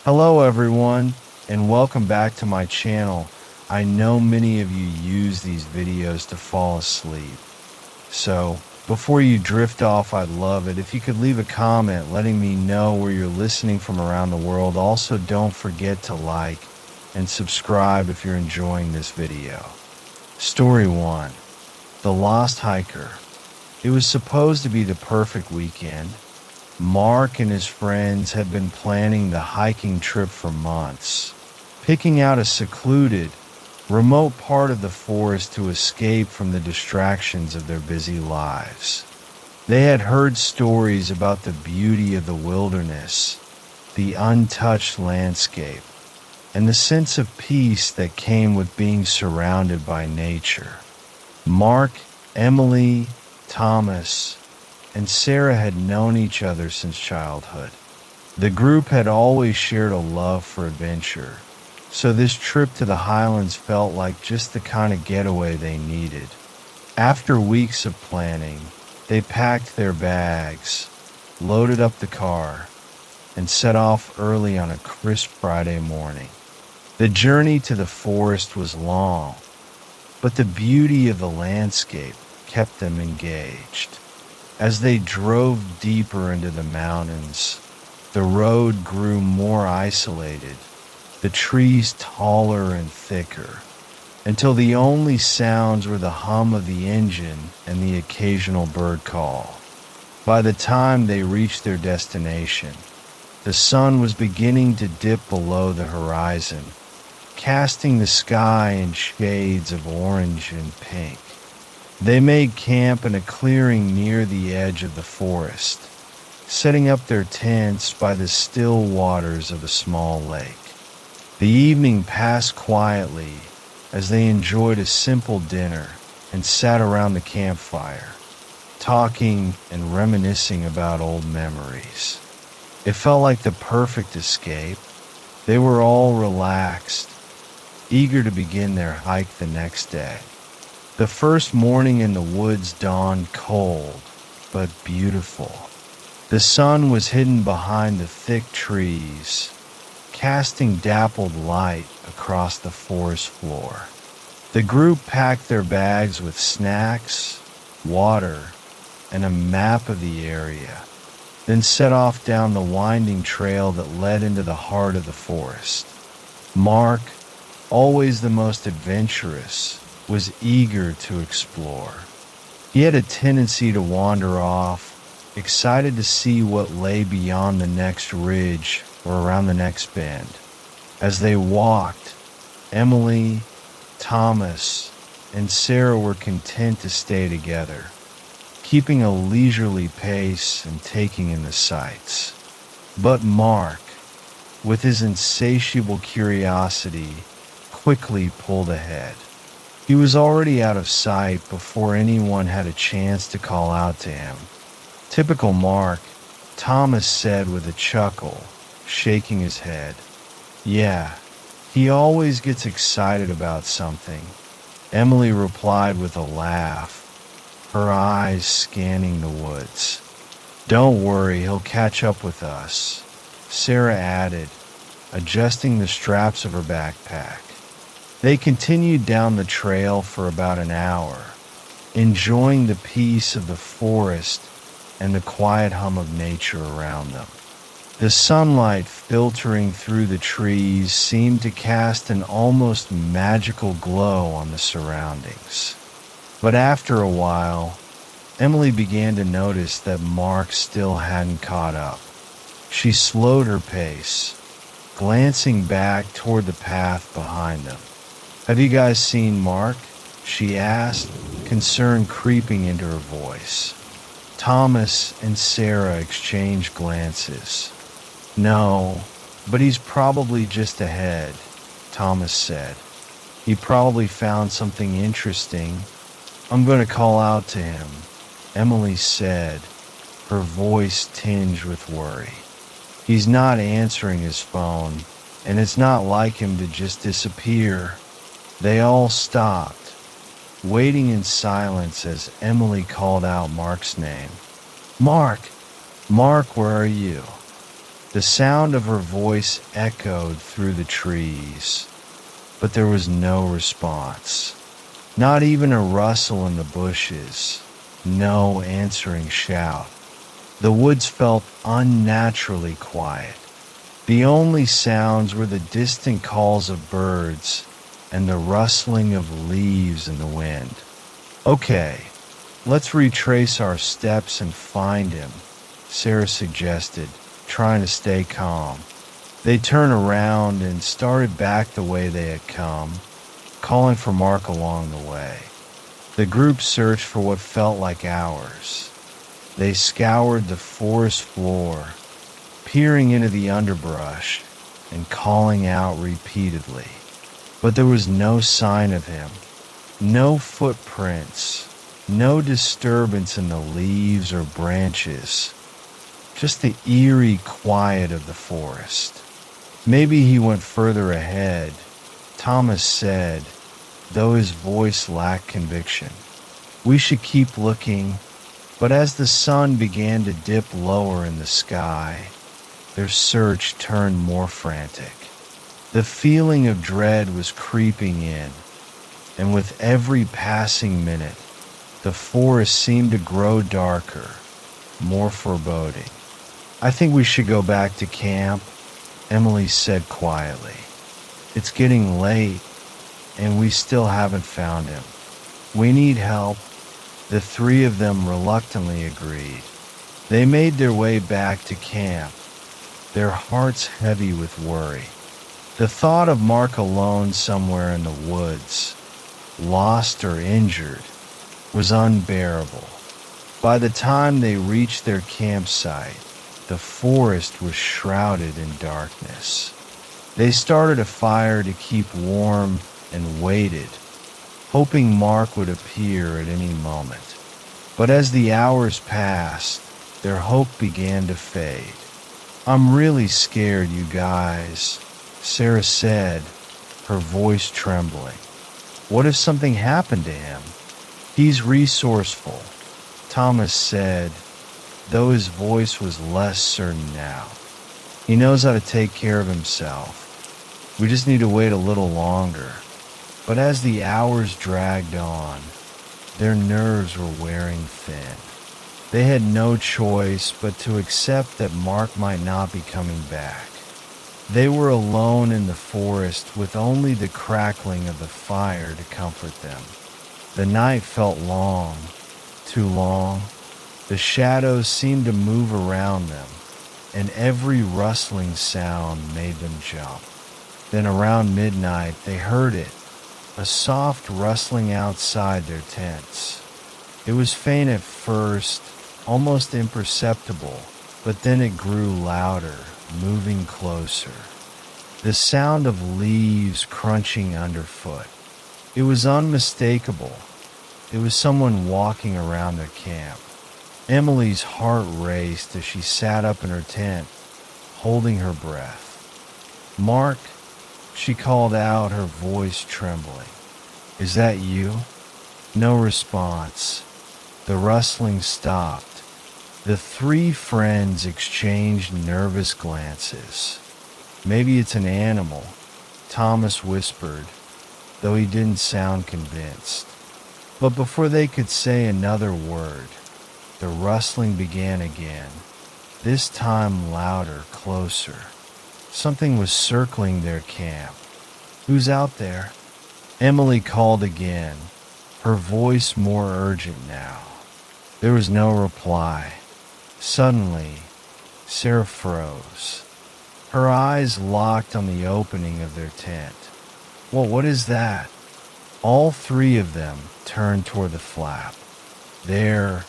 Hello everyone, and welcome back to my channel. I know many of you use these videos to fall asleep. So, before you drift off, I'd love it if you could leave a comment letting me know where you're listening from around the world. Also, don't forget to like and subscribe if you're enjoying this video. Story 1. The Lost Hiker. It was supposed to be the perfect weekend. Mark and his friends had been planning the hiking trip for months, picking out a secluded, remote part of the forest to escape from the distractions of their busy lives. They had heard stories about the beauty of the wilderness, the untouched landscape, and the sense of peace that came with being surrounded by nature. Mark, Emily, Thomas, and Sarah had known each other since childhood. The group had always shared a love for adventure, so this trip to the Highlands felt like just the kind of getaway they needed. After weeks of planning, they packed their bags, loaded up the car, and set off early on a crisp Friday morning. The journey to the forest was long, but the beauty of the landscape kept them engaged. As they drove deeper into the mountains, the road grew more isolated, the trees taller and thicker, until the only sounds were the hum of the engine and the occasional bird call. By the time they reached their destination, the sun was beginning to dip below the horizon, casting the sky in shades of orange and pink. They made camp in a clearing near the edge of the forest, setting up their tents by the still waters of a small lake. The evening passed quietly as they enjoyed a simple dinner and sat around the campfire, talking and reminiscing about old memories. It felt like the perfect escape. They were all relaxed, eager to begin their hike the next day. The first morning in the woods dawned cold, but beautiful. The sun was hidden behind the thick trees, casting dappled light across the forest floor. The group packed their bags with snacks, water, and a map of the area, then set off down the winding trail that led into the heart of the forest. Mark, always the most adventurous, was eager to explore. He had a tendency to wander off, excited to see what lay beyond the next ridge or around the next bend. As they walked, Emily, Thomas, and Sarah were content to stay together, keeping a leisurely pace and taking in the sights. But Mark, with his insatiable curiosity, quickly pulled ahead. He was already out of sight before anyone had a chance to call out to him. Typical Mark, Thomas said with a chuckle, shaking his head. Yeah, he always gets excited about something. Emily replied with a laugh, her eyes scanning the woods. Don't worry, he'll catch up with us, Sarah added, adjusting the straps of her backpack. They continued down the trail for about an hour, enjoying the peace of the forest and the quiet hum of nature around them. The sunlight filtering through the trees seemed to cast an almost magical glow on the surroundings. But after a while, Emily began to notice that Mark still hadn't caught up. She slowed her pace, glancing back toward the path behind them. Have you guys seen Mark? She asked, concern creeping into her voice. Thomas and Sarah exchanged glances. No, but he's probably just ahead, Thomas said. He probably found something interesting. I'm going to call out to him, Emily said, her voice tinged with worry. He's not answering his phone, and it's not like him to just disappear. They all stopped, waiting in silence as Emily called out Mark's name. Mark! Mark, where are you? The sound of her voice echoed through the trees, but there was no response. Not even a rustle in the bushes, no answering shout. The woods felt unnaturally quiet. The only sounds were the distant calls of birds and the rustling of leaves in the wind. "Okay, let's retrace our steps and find him," Sarah suggested, trying to stay calm. They turned around and started back the way they had come, calling for Mark along the way. The group searched for what felt like hours. They scoured the forest floor, peering into the underbrush and calling out repeatedly. But there was no sign of him, no footprints, no disturbance in the leaves or branches, just the eerie quiet of the forest. "Maybe he went further ahead," Thomas said, though his voice lacked conviction. "We should keep looking." But as the sun began to dip lower in the sky, their search turned more frantic. The feeling of dread was creeping in, and with every passing minute, the forest seemed to grow darker, more foreboding. "I think we should go back to camp," Emily said quietly. "It's getting late, and we still haven't found him. We need help." The three of them reluctantly agreed. They made their way back to camp, their hearts heavy with worry. The thought of Mark alone somewhere in the woods, lost or injured, was unbearable. By the time they reached their campsite, the forest was shrouded in darkness. They started a fire to keep warm and waited, hoping Mark would appear at any moment. But as the hours passed, their hope began to fade. "I'm really scared, you guys," Sarah said, her voice trembling. "What if something happened to him?" "He's resourceful," Thomas said, though his voice was less certain now. "He knows how to take care of himself. We just need to wait a little longer." But as the hours dragged on, their nerves were wearing thin. They had no choice but to accept that Mark might not be coming back. They were alone in the forest with only the crackling of the fire to comfort them. The night felt long, too long. The shadows seemed to move around them, and every rustling sound made them jump. Then around midnight they heard it, a soft rustling outside their tents. It was faint at first, almost imperceptible, but then it grew louder, moving closer. The sound of leaves crunching underfoot. It was unmistakable. It was someone walking around their camp. Emily's heart raced as she sat up in her tent, holding her breath. "Mark," she called out, her voice trembling. "Is that you?" No response. The rustling stopped. The three friends exchanged nervous glances. "Maybe it's an animal," Thomas whispered, though he didn't sound convinced. But before they could say another word, the rustling began again, this time louder, closer. Something was circling their camp. "Who's out there?" Emily called again, her voice more urgent now. There was no reply. Suddenly, Sarah froze. Her eyes locked on the opening of their tent. What is that?" All three of them turned toward the flap. There,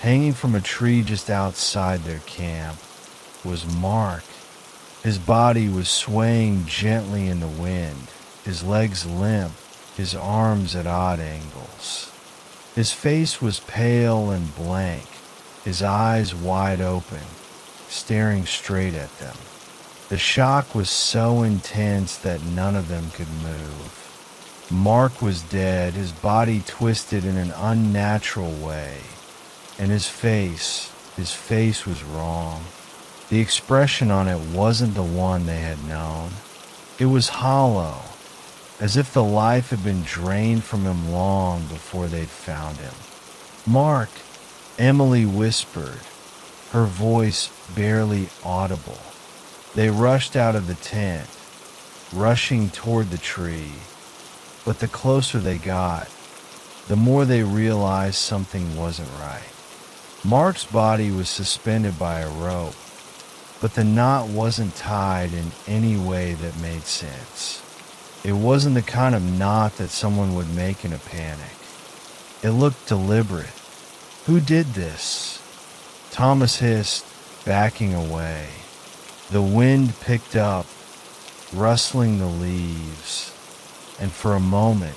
hanging from a tree just outside their camp, was Mark. His body was swaying gently in the wind, his legs limp, his arms at odd angles. His face was pale and blank, his eyes wide open, staring straight at them. The shock was so intense that none of them could move. Mark was dead, his body twisted in an unnatural way, and his face was wrong. The expression on it wasn't the one they had known. It was hollow, as if the life had been drained from him long before they'd found him. "Mark," Emily whispered, her voice barely audible. They rushed out of the tent, rushing toward the tree, but the closer they got, the more they realized something wasn't right. Mark's body was suspended by a rope, but the knot wasn't tied in any way that made sense. It wasn't the kind of knot that someone would make in a panic. It looked deliberate. "Who did this?" Thomas hissed, backing away. The wind picked up, rustling the leaves, and for a moment,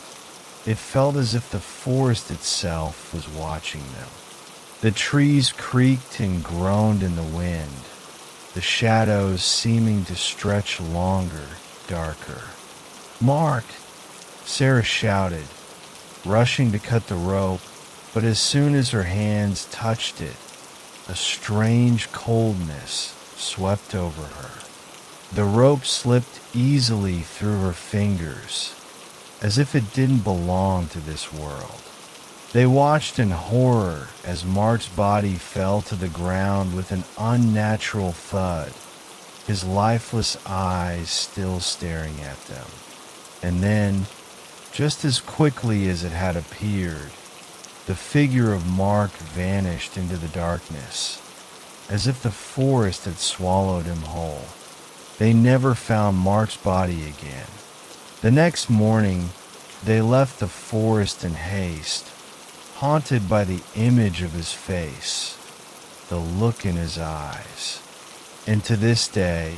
it felt as if the forest itself was watching them. The trees creaked and groaned in the wind, the shadows seeming to stretch longer, darker. "Mark!" Sarah shouted, rushing to cut the rope, but as soon as her hands touched it, a strange coldness swept over her. The rope slipped easily through her fingers, as if it didn't belong to this world. They watched in horror as Mark's body fell to the ground with an unnatural thud, his lifeless eyes still staring at them. And then, just as quickly as it had appeared, the figure of Mark vanished into the darkness, as if the forest had swallowed him whole. They never found Mark's body again. The next morning, they left the forest in haste, haunted by the image of his face, the look in his eyes. And to this day,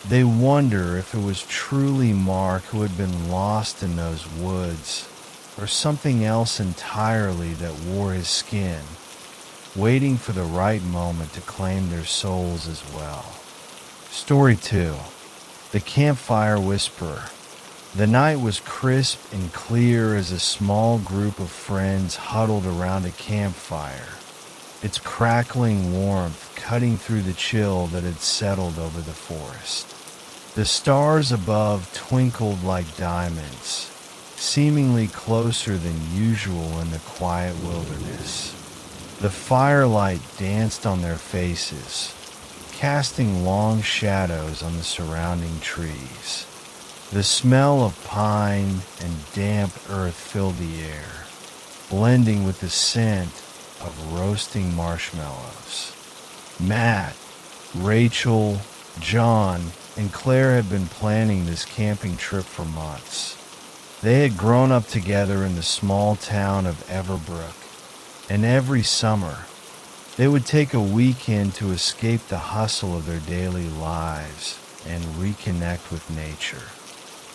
they wonder if it was truly Mark who had been lost in those woods, or something else entirely that wore his skin, waiting for the right moment to claim their souls as well. Story 2. The Campfire Whisperer. The night was crisp and clear as a small group of friends huddled around a campfire, its crackling warmth cutting through the chill that had settled over the forest. The stars above twinkled like diamonds, seemingly closer than usual in the quiet wilderness. The firelight danced on their faces, casting long shadows on the surrounding trees. The smell of pine and damp earth filled the air, blending with the scent of roasting marshmallows. Matt, Rachel, John, and Claire had been planning this camping trip for months. They had grown up together in the small town of Everbrook, and every summer, they would take a weekend to escape the hustle of their daily lives and reconnect with nature.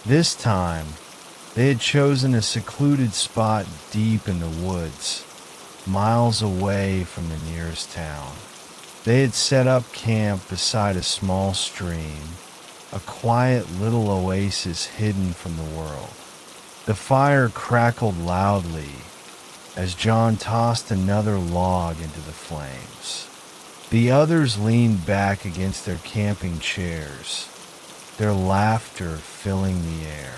This time, they had chosen a secluded spot deep in the woods, miles away from the nearest town. They had set up camp beside a small stream, a quiet little oasis hidden from the world. The fire crackled loudly as John tossed another log into the flames. The others leaned back against their camping chairs, their laughter filling the air.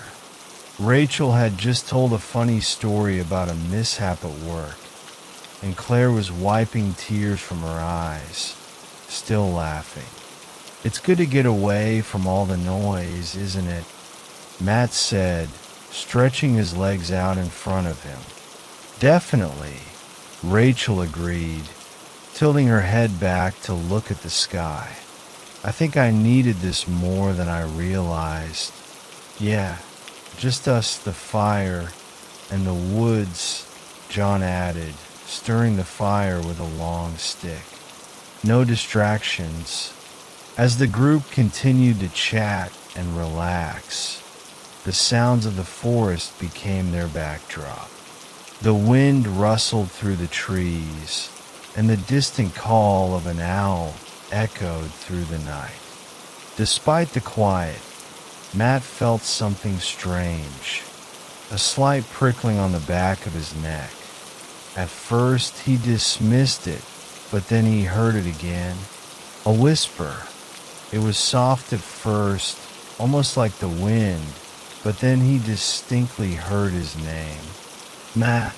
Rachel had just told a funny story about a mishap at work, and Claire was wiping tears from her eyes, still laughing. "It's good to get away from all the noise, isn't it?" Matt said, stretching his legs out in front of him. "Definitely," Rachel agreed, tilting her head back to look at the sky. "I think I needed this more than I realized. Yeah, just us, the fire, and the woods," John added, stirring the fire with a long stick. "No distractions." As the group continued to chat and relax, the sounds of the forest became their backdrop. The wind rustled through the trees, and the distant call of an owl echoed through the night. Despite the quiet, Matt felt something strange, a slight prickling on the back of his neck. At first, he dismissed it, but then he heard it again, A whisper. It was soft at first, almost like the wind, but then he distinctly heard his name. Matt.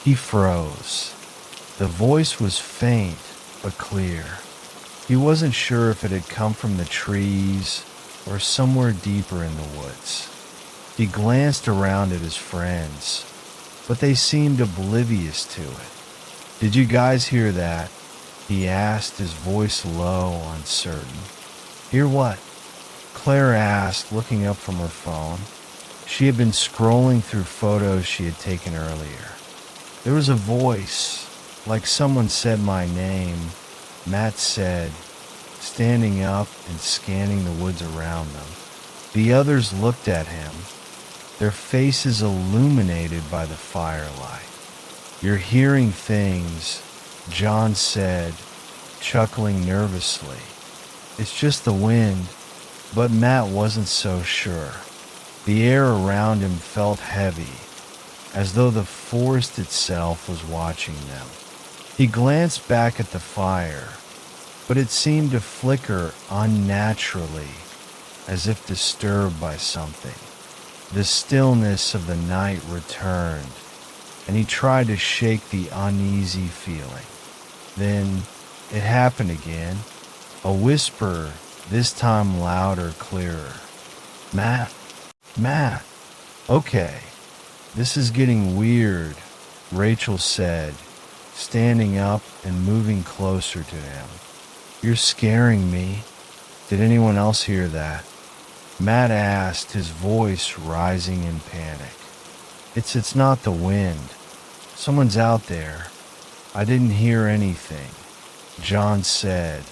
He froze. The voice was faint, but clear. He wasn't sure if it had come from the trees or somewhere deeper in the woods. He glanced around at his friends, but they seemed oblivious to it. "Did you guys hear that?" he asked, his voice low, uncertain. "Hear what?" Claire asked, looking up from her phone. She had been scrolling through photos she had taken earlier. "There was a voice, like someone said my name," Matt said, standing up and scanning the woods around them. The others looked at him, their faces illuminated by the firelight. "You're hearing things," John said, chuckling nervously. "It's just the wind," but Matt wasn't so sure. The air around him felt heavy, as though the forest itself was watching them. He glanced back at the fire, but it seemed to flicker unnaturally, as if disturbed by something. The stillness of the night returned, and he tried to shake the uneasy feeling. Then it happened again, a whisper, this time louder, clearer. "Matt, Matt." "Okay, this is getting weird," Rachel said, standing up and moving closer to him. "You're scaring me." "Did anyone else hear that?" Matt asked, his voice rising in panic. It's not the wind. Someone's out there. I didn't hear anything," John said,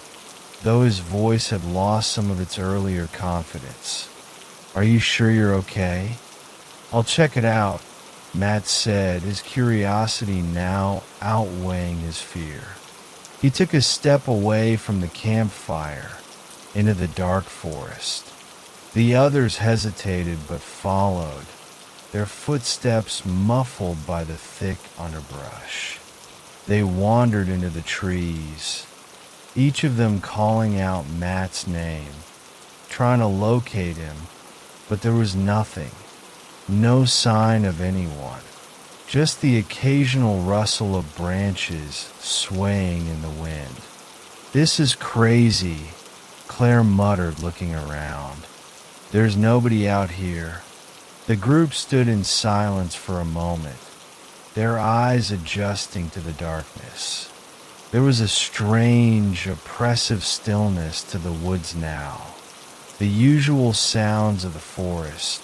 though his voice had lost some of its earlier confidence. "Are you sure you're okay?" "I'll check it out," Matt said, his curiosity now outweighing his fear. He took a step away from the campfire into the dark forest. The others hesitated but followed, their footsteps muffled by the thick underbrush. They wandered into the trees, each of them calling out Matt's name, trying to locate him, but there was nothing, no sign of anyone, just the occasional rustle of branches swaying in the wind. "This is crazy," Claire muttered, looking around. "There's nobody out here." The group stood in silence for a moment, their eyes adjusting to the darkness. There was a strange, oppressive stillness to the woods now. The usual sounds of the forest,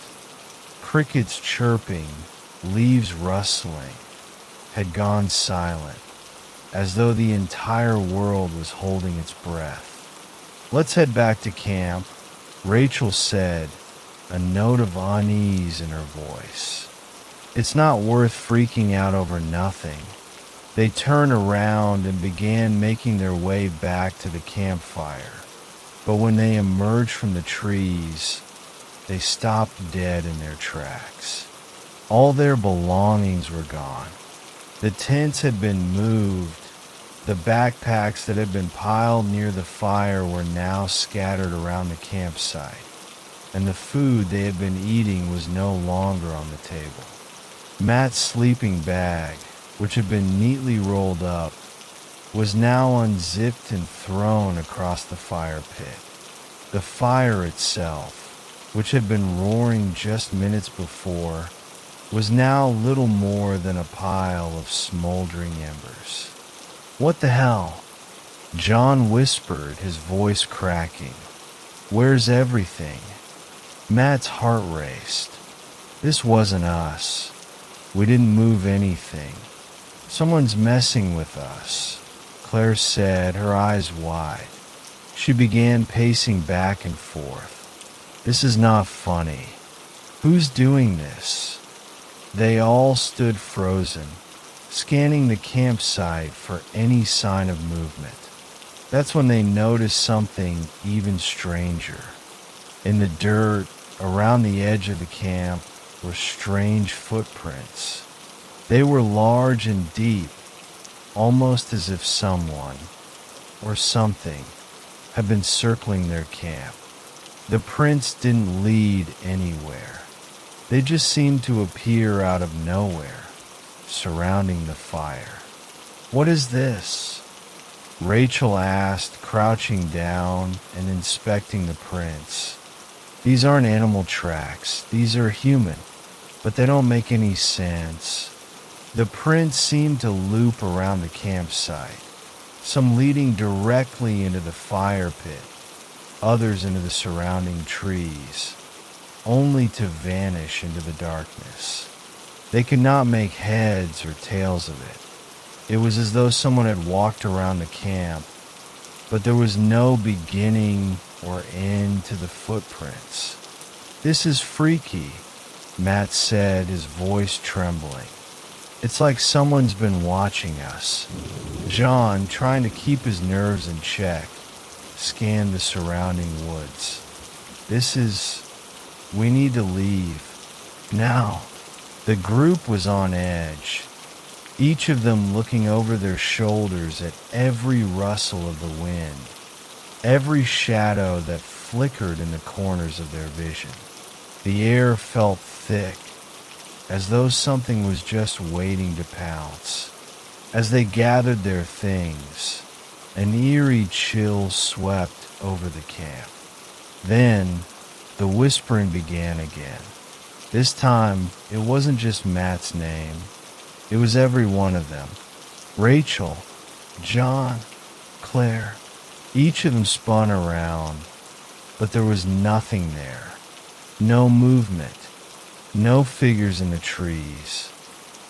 crickets chirping, leaves rustling, had gone silent, as though the entire world was holding its breath. "Let's head back to camp," Rachel said, a note of unease in her voice. "It's not worth freaking out over nothing." They turned around and began making their way back to the campfire, but when they emerged from the trees, they stopped dead in their tracks. All their belongings were gone. The tents had been moved. The backpacks that had been piled near the fire were now scattered around the campsite, and the food they had been eating was no longer on the table. Matt's sleeping bag, which had been neatly rolled up, was now unzipped and thrown across the fire pit. The fire itself, which had been roaring just minutes before, was now little more than a pile of smoldering embers. "What the hell?" John whispered, his voice cracking. "Where's everything?" Matt's heart raced. "This wasn't us. We didn't move anything. Someone's messing with us," Claire said, her eyes wide. She began pacing back and forth. "This is not funny. Who's doing this?" They all stood frozen, scanning the campsite for any sign of movement. That's when they noticed something even stranger. In the dirt around the edge of the camp were strange footprints. They were large and deep, almost as if someone, or something, have been circling their camp. The prints didn't lead anywhere. They just seemed to appear out of nowhere, surrounding the fire. "What is this?" Rachel asked, crouching down and inspecting the prints. "These aren't animal tracks. These are human, but they don't make any sense." The prints seemed to loop around the campsite, some leading directly into the fire pit, others into the surrounding trees, only to vanish into the darkness. They could not make heads or tails of it. It was as though someone had walked around the camp, but there was no beginning or end to the footprints. "This is freaky," Matt said, his voice trembling. "It's like someone's been watching us." John, trying to keep his nerves in check, scanned the surrounding woods. We need to leave. Now." The group was on edge, each of them looking over their shoulders at every rustle of the wind, every shadow that flickered in the corners of their vision. The air felt thick, as though something was just waiting to pounce. As they gathered their things, an eerie chill swept over the camp. Then, the whispering began again. This time, it wasn't just Matt's name. It was every one of them. Rachel, John, Claire. Each of them spun around, but there was nothing there. No movement, no figures in the trees,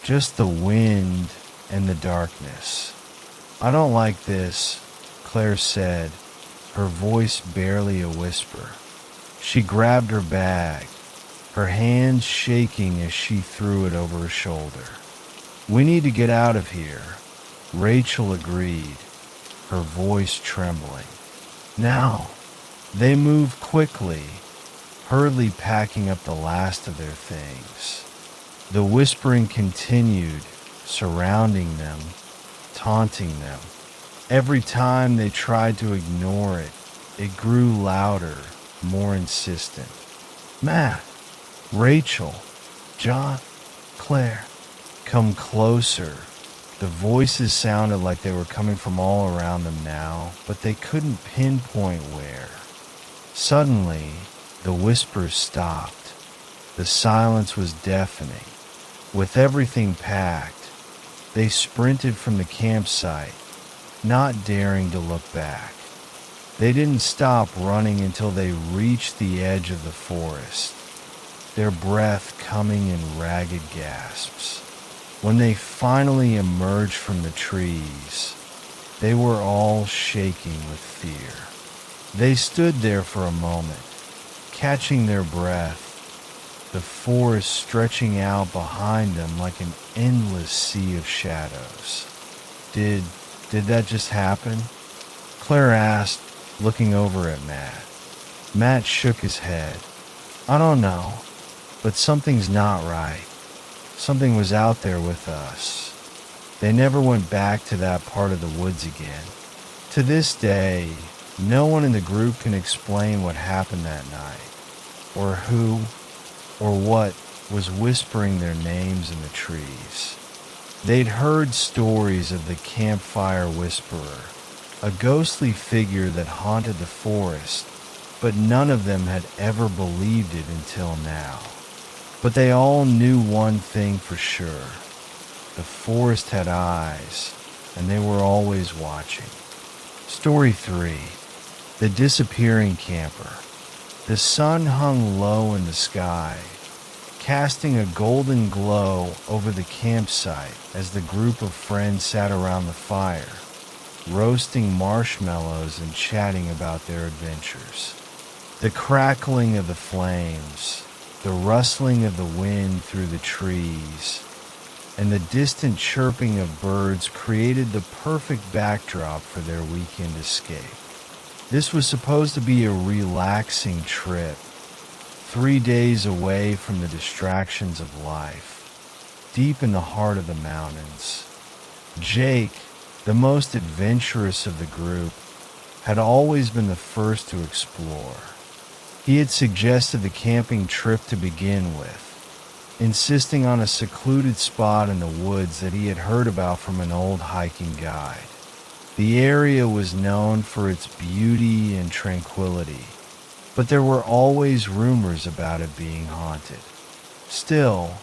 just the wind and the darkness. "I don't like this," Claire said, her voice barely a whisper. She grabbed her bag, her hands shaking as she threw it over her shoulder. "We need to get out of here," Rachel agreed, her voice trembling. "Now." They moved quickly, hurriedly packing up the last of their things. The whispering continued, surrounding them, taunting them. Every time they tried to ignore it, it grew louder, more insistent. "Matt, Rachel, John, Claire, come closer." The voices sounded like they were coming from all around them now, but they couldn't pinpoint where. Suddenly, the whispers stopped. The silence was deafening. With everything packed, they sprinted from the campsite, not daring to look back. They didn't stop running until they reached the edge of the forest, their breath coming in ragged gasps. When they finally emerged from the trees, they were all shaking with fear. They stood there for a moment, catching their breath, the forest stretching out behind them like an endless sea of shadows. Did that just happen?" Claire asked, looking over at Matt. Matt shook his head. "I don't know, but something's not right. Something was out there with us." They never went back to that part of the woods again. To this day, no one in the group can explain what happened that night, or who or what was whispering their names in the trees. They'd heard stories of the campfire whisperer, a ghostly figure that haunted the forest, but none of them had ever believed it until now. But they all knew one thing for sure. The forest had eyes, and they were always watching. Story 3. The Disappearing Camper. The sun hung low in the sky, casting a golden glow over the campsite as the group of friends sat around the fire, roasting marshmallows and chatting about their adventures. The crackling of the flames, the rustling of the wind through the trees, and the distant chirping of birds created the perfect backdrop for their weekend escape. This was supposed to be a relaxing trip, 3 days away from the distractions of life, deep in the heart of the mountains. Jake, the most adventurous of the group, had always been the first to explore. He had suggested the camping trip to begin with, insisting on a secluded spot in the woods that he had heard about from an old hiking guide. The area was known for its beauty and tranquility, but there were always rumors about it being haunted. Still,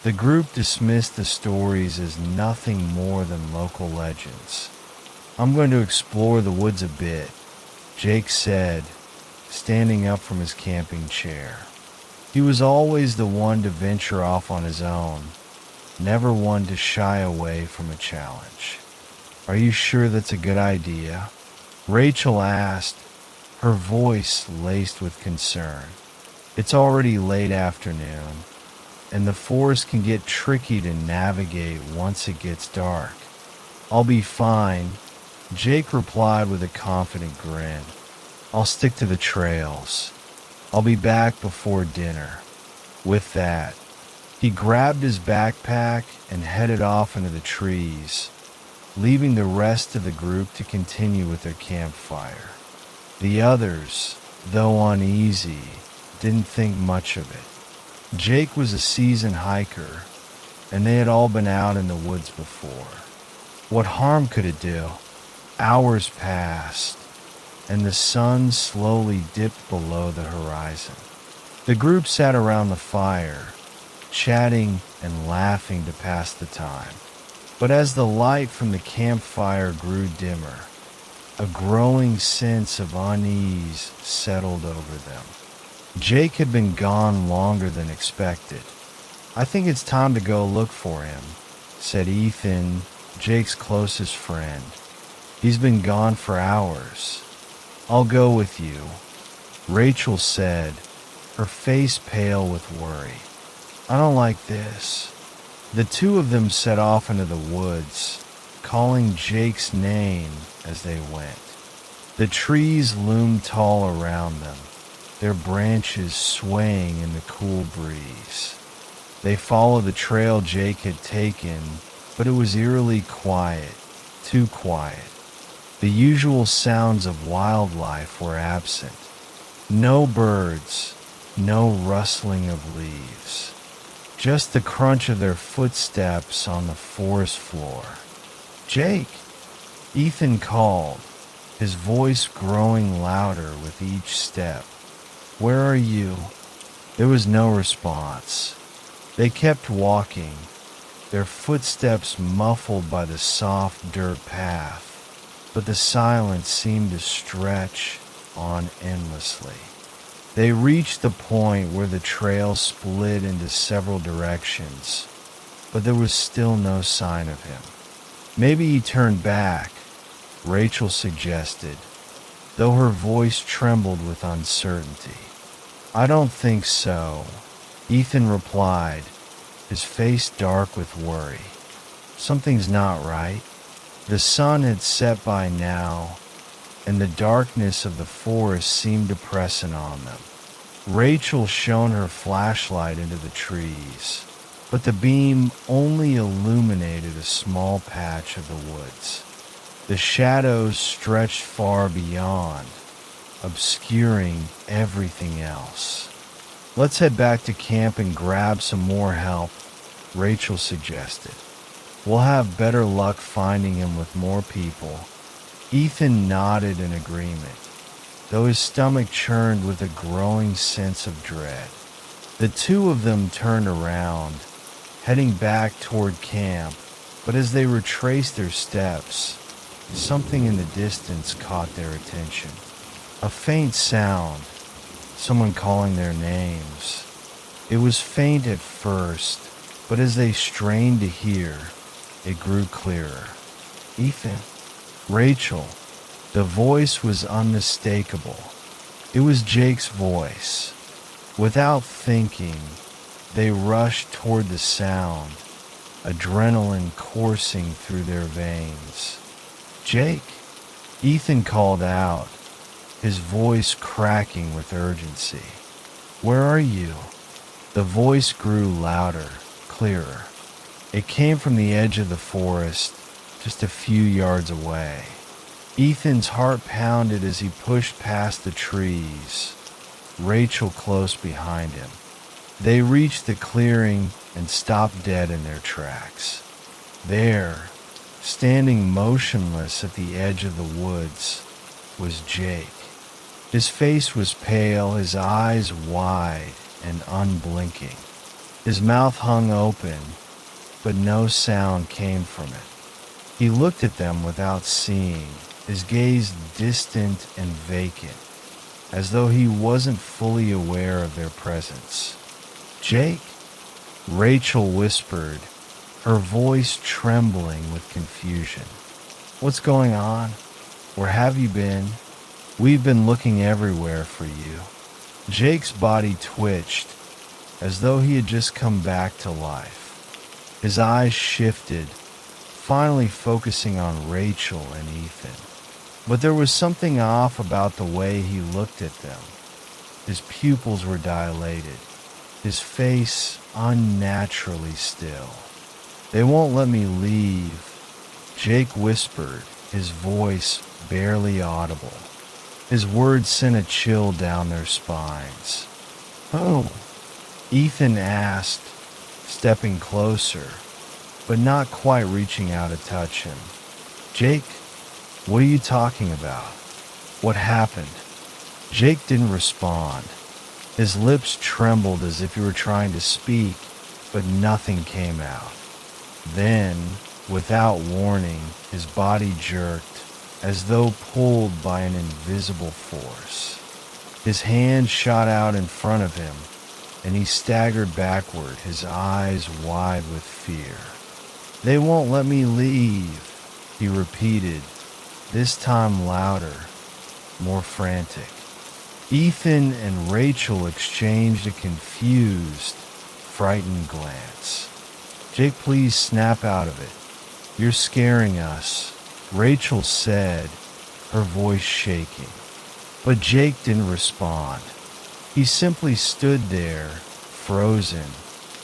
the group dismissed the stories as nothing more than local legends. "I'm going to explore the woods a bit," Jake said, standing up from his camping chair. He was always the one to venture off on his own, never one to shy away from a challenge. "Are you sure that's a good idea?" Rachel asked, her voice laced with concern. "It's already late afternoon, and the forest can get tricky to navigate once it gets dark." "I'll be fine," Jake replied with a confident grin. "I'll stick to the trails. I'll be back before dinner." With that, he grabbed his backpack and headed off into the trees, leaving the rest of the group to continue with their campfire. The others, though uneasy, didn't think much of it. Jake was a seasoned hiker, and they had all been out in the woods before. What harm could it do? Hours passed, and the sun slowly dipped below the horizon. The group sat around the fire, chatting and laughing to pass the time. But as the light from the campfire grew dimmer, a growing sense of unease settled over them. Jake had been gone longer than expected. "I think it's time to go look for him," said Ethan, Jake's closest friend. "He's been gone for hours." "I'll go with you," Rachel said, her face pale with worry. "I don't like this." The two of them set off into the woods, calling Jake's name as they went. The trees loomed tall around them, their branches swaying in the cool breeze. They followed the trail Jake had taken, but it was eerily quiet, too quiet. The usual sounds of wildlife were absent. No birds, no rustling of leaves. Just the crunch of their footsteps on the forest floor. "Jake!" Ethan called, his voice growing louder with each step. "Where are you?" There was no response. They kept walking, their footsteps muffled by the soft dirt path, but the silence seemed to stretch on endlessly. They reached the point where the trail split into several directions, but there was still no sign of him. "Maybe he turned back," Rachel suggested, though her voice trembled with uncertainty. "I don't think so," Ethan replied, his face dark with worry. "Something's not right." The sun had set by now, and the darkness of the forest seemed to press in on them. Rachel shone her flashlight into the trees, but the beam only illuminated a small patch of the woods. The shadows stretched far beyond, obscuring everything else. "Let's head back to camp and grab some more help," Rachel suggested. "We'll have better luck finding him with more people." Ethan nodded in agreement, though his stomach churned with a growing sense of dread. The two of them turned around, heading back toward camp, but as they retraced their steps, something in the distance caught their attention. A faint sound, someone calling their names. It was faint at first, but as they strained to hear, it grew clearer. "Ethan." "Rachel." The voice was unmistakable. It was Jake's voice. Without thinking, they rushed toward the sound, adrenaline coursing through their veins. "Jake!" Ethan called out, his voice cracking with urgency. "Where are you?" The voice grew louder, clearer. It came from the edge of the forest, just a few yards away. Ethan's heart pounded as he pushed past the trees, Rachel close behind him. They reached the clearing and stopped dead in their tracks. There, standing motionless at the edge of the woods, was Jake. His face was pale, his eyes wide and unblinking. His mouth hung open, but no sound came from it. He looked at them without seeing, his gaze distant and vacant, as though he wasn't fully aware of their presence. "Jake?" Rachel whispered, her voice trembling with confusion. "What's going on? Where have you been? We've been looking everywhere for you." Jake's body twitched, as though he had just come back to life. His eyes shifted, finally focusing on Rachel and Ethan. But there was something off about the way he looked at them. His pupils were dilated, his face unnaturally still. "They won't let me leave," Jake whispered, his voice barely audible. His words sent a chill down their spines. "Oh," Ethan asked, stepping closer, but not quite reaching out to touch him. "Jake, what are you talking about? What happened?" Jake didn't respond. His lips trembled as if he were trying to speak, but nothing came out. Then, without warning, his body jerked, as though pulled by an invisible force. His hand shot out in front of him, and he staggered backward, his eyes wide with fear. "They won't let me leave," he repeated, this time louder, more frantic. Ethan and Rachel exchanged a confused, frightened glance. "Jake, please snap out of it. You're scaring us," Rachel said, her voice shaking. But Jake didn't respond. He simply stood there, frozen,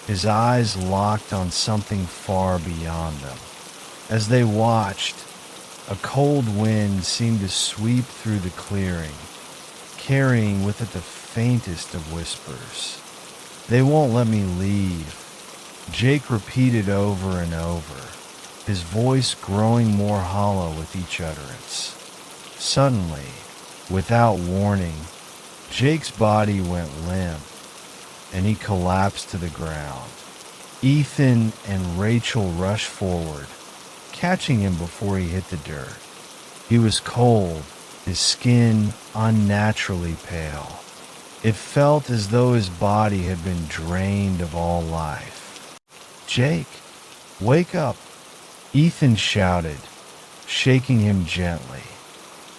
his eyes locked on something far beyond them. As they watched, a cold wind seemed to sweep through the clearing, carrying with it the faintest of whispers. "They won't let me leave," Jake repeated over and over, his voice growing more hollow with each utterance. Suddenly, without warning, Jake's body went limp, and he collapsed to the ground. Ethan and Rachel rushed forward, catching him before he hit the dirt. He was cold, his skin unnaturally pale. It felt as though his body had been drained of all life. "Jake, wake up!" Ethan shouted, shaking him gently.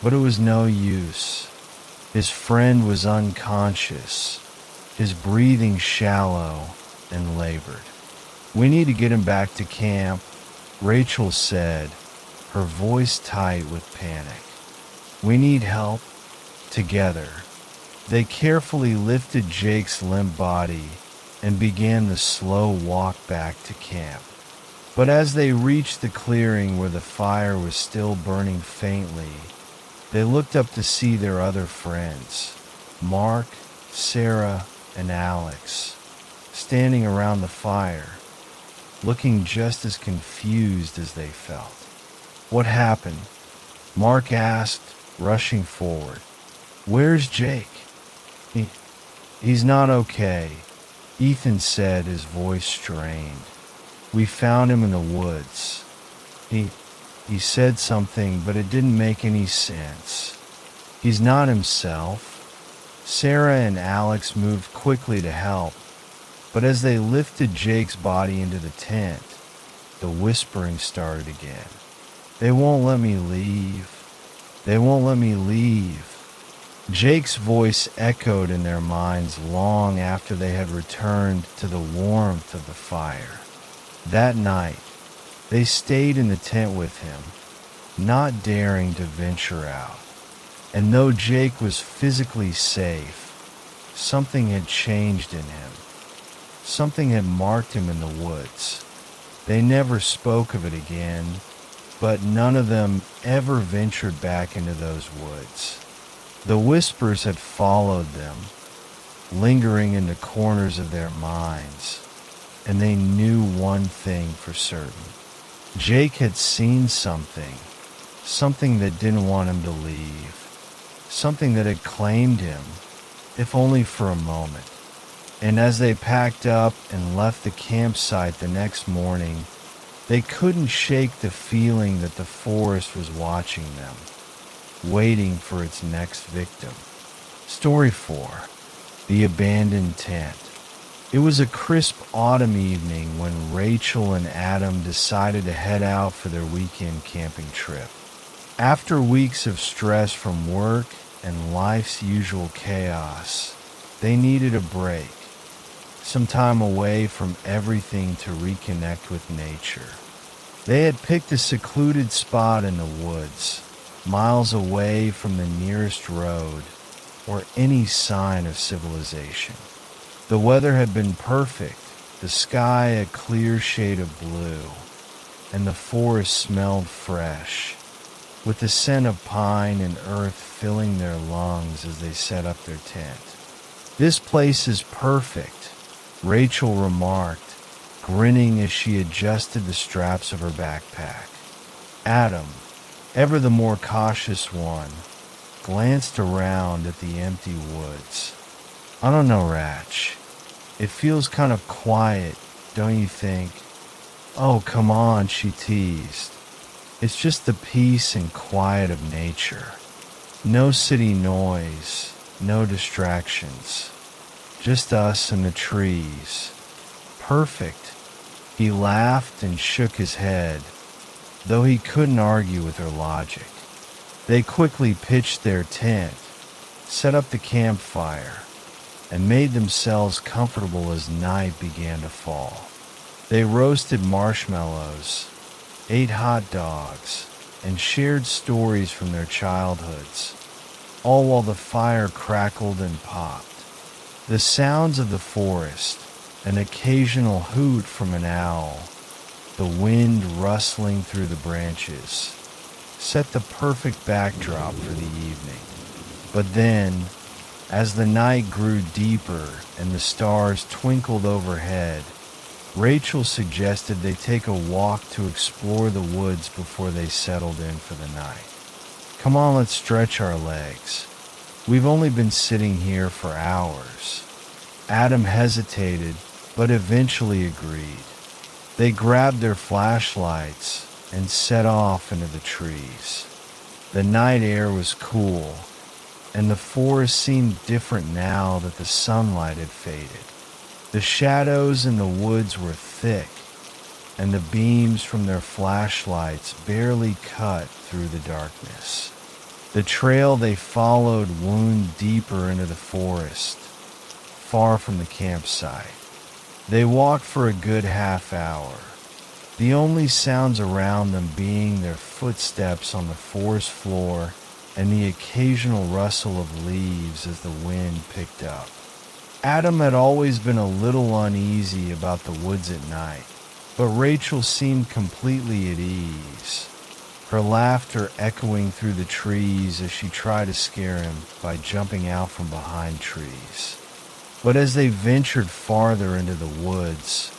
But it was no use. His friend was unconscious, his breathing shallow and labored. "We need to get him back to camp," Rachel said, her voice tight with panic. "We need help, together." They carefully lifted Jake's limp body and began the slow walk back to camp. But as they reached the clearing where the fire was still burning faintly, they looked up to see their other friends, Mark, Sarah, and Alex, standing around the fire, looking just as confused as they felt. "What happened?" Mark asked, rushing forward. "Where's Jake?" He's not okay," Ethan said, his voice strained. "We found him in the woods. He said something, but it didn't make any sense. He's not himself." Sarah and Alex moved quickly to help, but as they lifted Jake's body into the tent, the whispering started again. "They won't let me leave. They won't let me leave." Jake's voice echoed in their minds long after they had returned to the warmth of the fire. That night, they stayed in the tent with him, not daring to venture out. And though Jake was physically safe, something had changed in him. Something had marked him in the woods. They never spoke of it again, but none of them ever ventured back into those woods. The whispers had followed them, lingering in the corners of their minds, and they knew one thing for certain. Jake had seen something that didn't want him to leave, something that had claimed him, if only for a moment. And as they packed up and left the campsite the next morning, they couldn't shake the feeling that the forest was watching them, waiting for its next victim. Story 4. The Abandoned Tent. It was a crisp autumn evening when Rachel and Adam decided to head out for their weekend camping trip. After weeks of stress from work and life's usual chaos, they needed a break, some time away from everything to reconnect with nature. They had picked a secluded spot in the woods, miles away from the nearest road or any sign of civilization. The weather had been perfect, the sky a clear shade of blue, and the forest smelled fresh, with the scent of pine and earth filling their lungs as they set up their tent. "This place is perfect," Rachel remarked, grinning as she adjusted the straps of her backpack. Adam, ever the more cautious one, glanced around at the empty woods. "I don't know, Ratch. It feels kind of quiet, don't you think?" "Oh, come on," she teased. "It's just the peace and quiet of nature. No city noise, no distractions. Just us and the trees. Perfect." He laughed and shook his head, though he couldn't argue with her logic. They quickly pitched their tent, set up the campfire, and made themselves comfortable as night began to fall. They roasted marshmallows, ate hot dogs, and shared stories from their childhoods, all while the fire crackled and popped. The sounds of the forest, an occasional hoot from an owl, the wind rustling through the branches, set the perfect backdrop for the evening. But then, as the night grew deeper and the stars twinkled overhead, Rachel suggested they take a walk to explore the woods before they settled in for the night. "Come on, let's stretch our legs. We've only been sitting here for hours." Adam hesitated, but eventually agreed. They grabbed their flashlights and set off into the trees. The night air was cool, and the forest seemed different now that the sunlight had faded. The shadows in the woods were thick, and the beams from their flashlights barely cut through the darkness. The trail they followed wound deeper into the forest, far from the campsite. They walked for a good half hour, the only sounds around them being their footsteps on the forest floor and the occasional rustle of leaves as the wind picked up. Adam had always been a little uneasy about the woods at night, but Rachel seemed completely at ease, her laughter echoing through the trees as she tried to scare him by jumping out from behind trees. But as they ventured farther into the woods,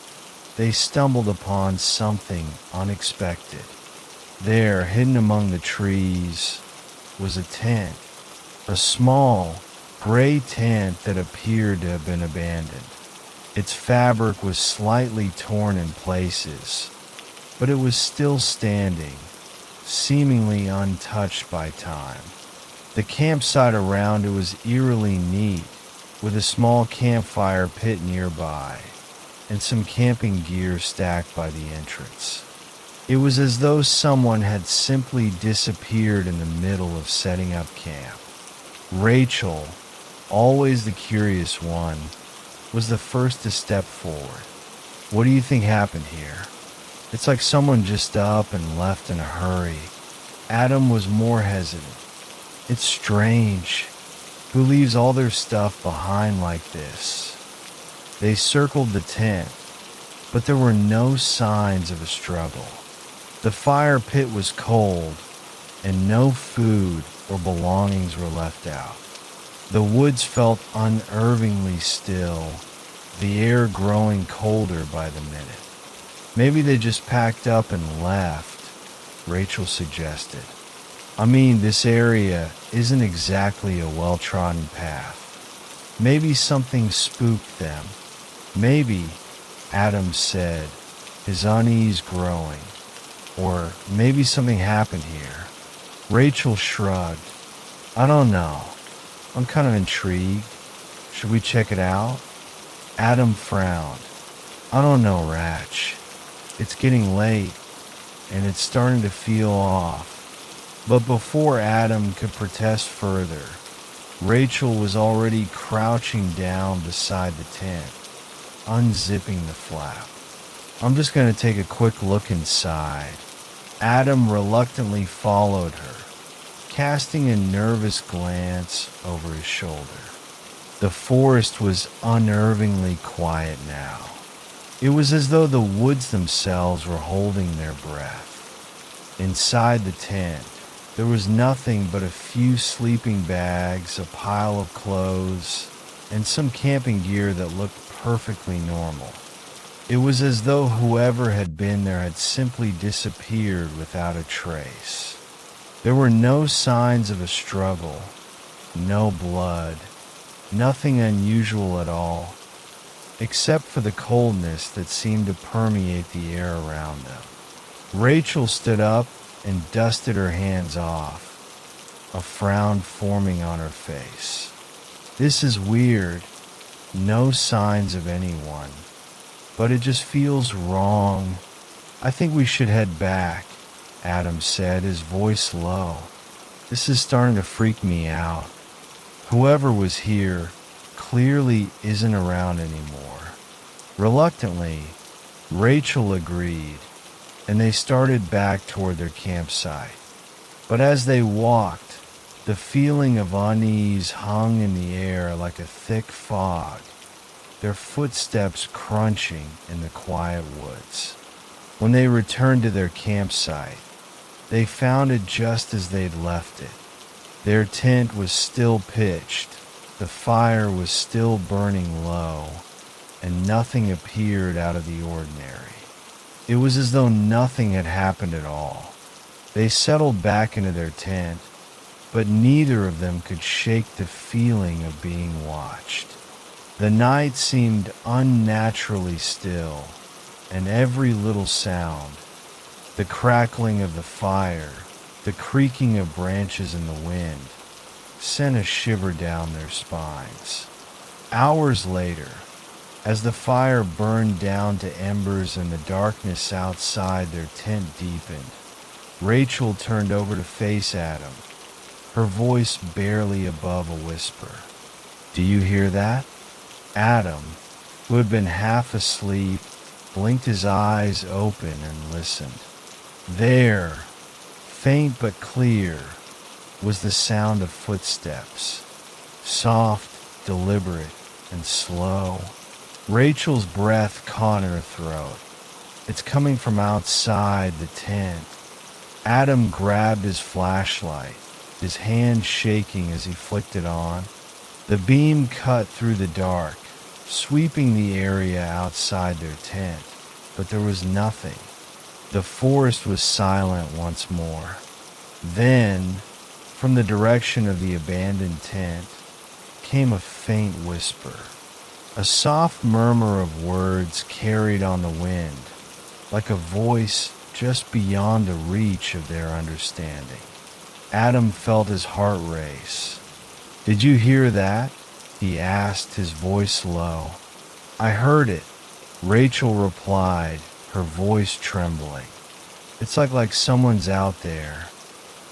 they stumbled upon something unexpected. There, hidden among the trees, was a tent, a small, gray tent that appeared to have been abandoned. Its fabric was slightly torn in places, but it was still standing, seemingly untouched by time. The campsite around it was eerily neat, with a small campfire pit nearby, and some camping gear stacked by the entrance. It was as though someone had simply disappeared in the middle of setting up camp. Rachel, always the curious one, was the first to step forward. "What do you think happened here? It's like someone just up and left in a hurry." Adam was more hesitant. "It's strange. Who leaves all their stuff behind like this?" They circled the tent, but there were no signs of a struggle. The fire pit was cold, and no food or belongings were left out. The woods felt unnervingly still, the air growing colder by the minute. Maybe they just packed up and left, Rachel suggested. I mean, this area isn't exactly a well-trodden path. Maybe something spooked them. Maybe, Adam said, his unease growing. Or maybe something happened here. Rachel shrugged. I don't know. I'm kind of intrigued. Should we check it out? Adam frowned. I don't know, Ratch. It's getting late, and it's starting to feel off. But before Adam could protest further, Rachel was already crouching down beside the tent, unzipping the flap. I'm just going to take a quick look inside. Adam reluctantly followed her, casting a nervous glance over his shoulder. The forest was unnervingly quiet now. It was as though the woods themselves were holding their breath. Inside the tent, there was nothing but a few sleeping bags, a pile of clothes, and some camping gear that looked perfectly normal. It was as though whoever had been there had simply disappeared without a trace. There were no signs of a struggle, no blood, nothing unusual at all, except for the coldness that seemed to permeate the air around them. Rachel stood up and dusted her hands off, a frown forming on her face. This is weird. No signs of anyone. But it just feels wrong. I think we should head back, Adam said, his voice low. This is starting to freak me out. Whoever was here clearly isn't around anymore. Reluctantly, Rachel agreed, and they started back toward their campsite. But as they walked, the feeling of unease hung in the air like a thick fog, their footsteps crunching in the quiet woods. When they returned to their campsite, they found it just as they'd left it. Their tent was still pitched, the fire was still burning low, and nothing appeared out of the ordinary. It was as though nothing had happened at all. They settled back into their tent, but neither of them could shake the feeling of being watched. The night seemed unnaturally still, and every little sound, the crackling of the fire, the creaking of branches in the wind, sent a shiver down their spines. Hours later, as the fire burned down to embers and the darkness outside their tent deepened, Rachel turned over to face Adam, her voice barely above a whisper. Do you hear that? Adam, who had been half asleep, blinked his eyes open and listened. There, faint but clear, was the sound of footsteps, soft, deliberate, and slow. Rachel's breath caught in her throat. It's coming from outside the tent. Adam grabbed his flashlight, his hand shaking as he flicked it on. The beam cut through the dark, sweeping the area outside their tent, but there was nothing. The forest was silent once more. Then, from the direction of the abandoned tent, came a faint whisper, a soft murmur of words carried on the wind, like a voice just beyond the reach of their understanding. Adam felt his heart race. Did you hear that? He asked, his voice low. I heard it, Rachel replied, her voice trembling. It's like someone's out there.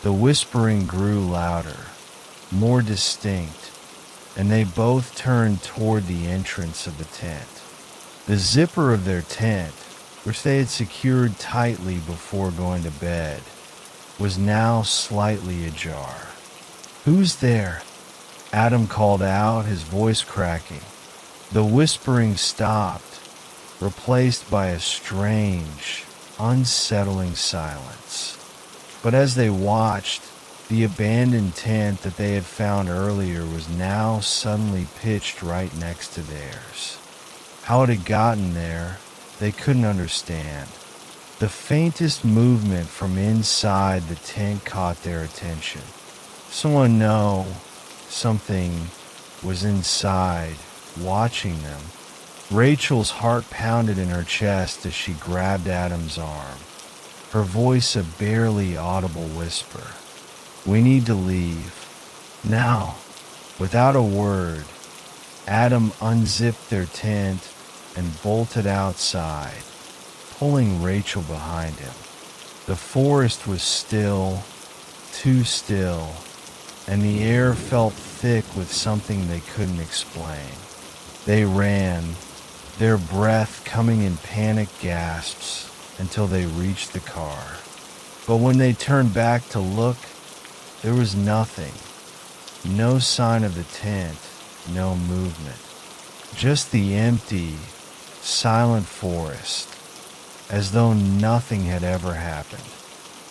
The whispering grew louder, more distinct, and they both turned toward the entrance of the tent. The zipper of their tent, which they had secured tightly before going to bed, was now slightly ajar. Who's there? Adam called out, his voice cracking. The whispering stopped, replaced by a strange, unsettling silence. But as they watched, the abandoned tent that they had found earlier was now suddenly pitched right next to theirs. How it had gotten there, they couldn't understand. The faintest movement from inside the tent caught their attention. Someone know something was inside, watching them. Rachel's heart pounded in her chest as she grabbed Adam's arm, her voice a barely audible whisper. "We need to leave. Now." Without a word, Adam unzipped their tent and bolted outside, pulling Rachel behind him. The forest was still, too still, and the air felt thick with something they couldn't explain. They ran, their breath coming in panic gasps until they reached the car. But when they turned back to look, there was nothing. No sign of the tent, no movement. Just the empty, silent forest, as though nothing had ever happened.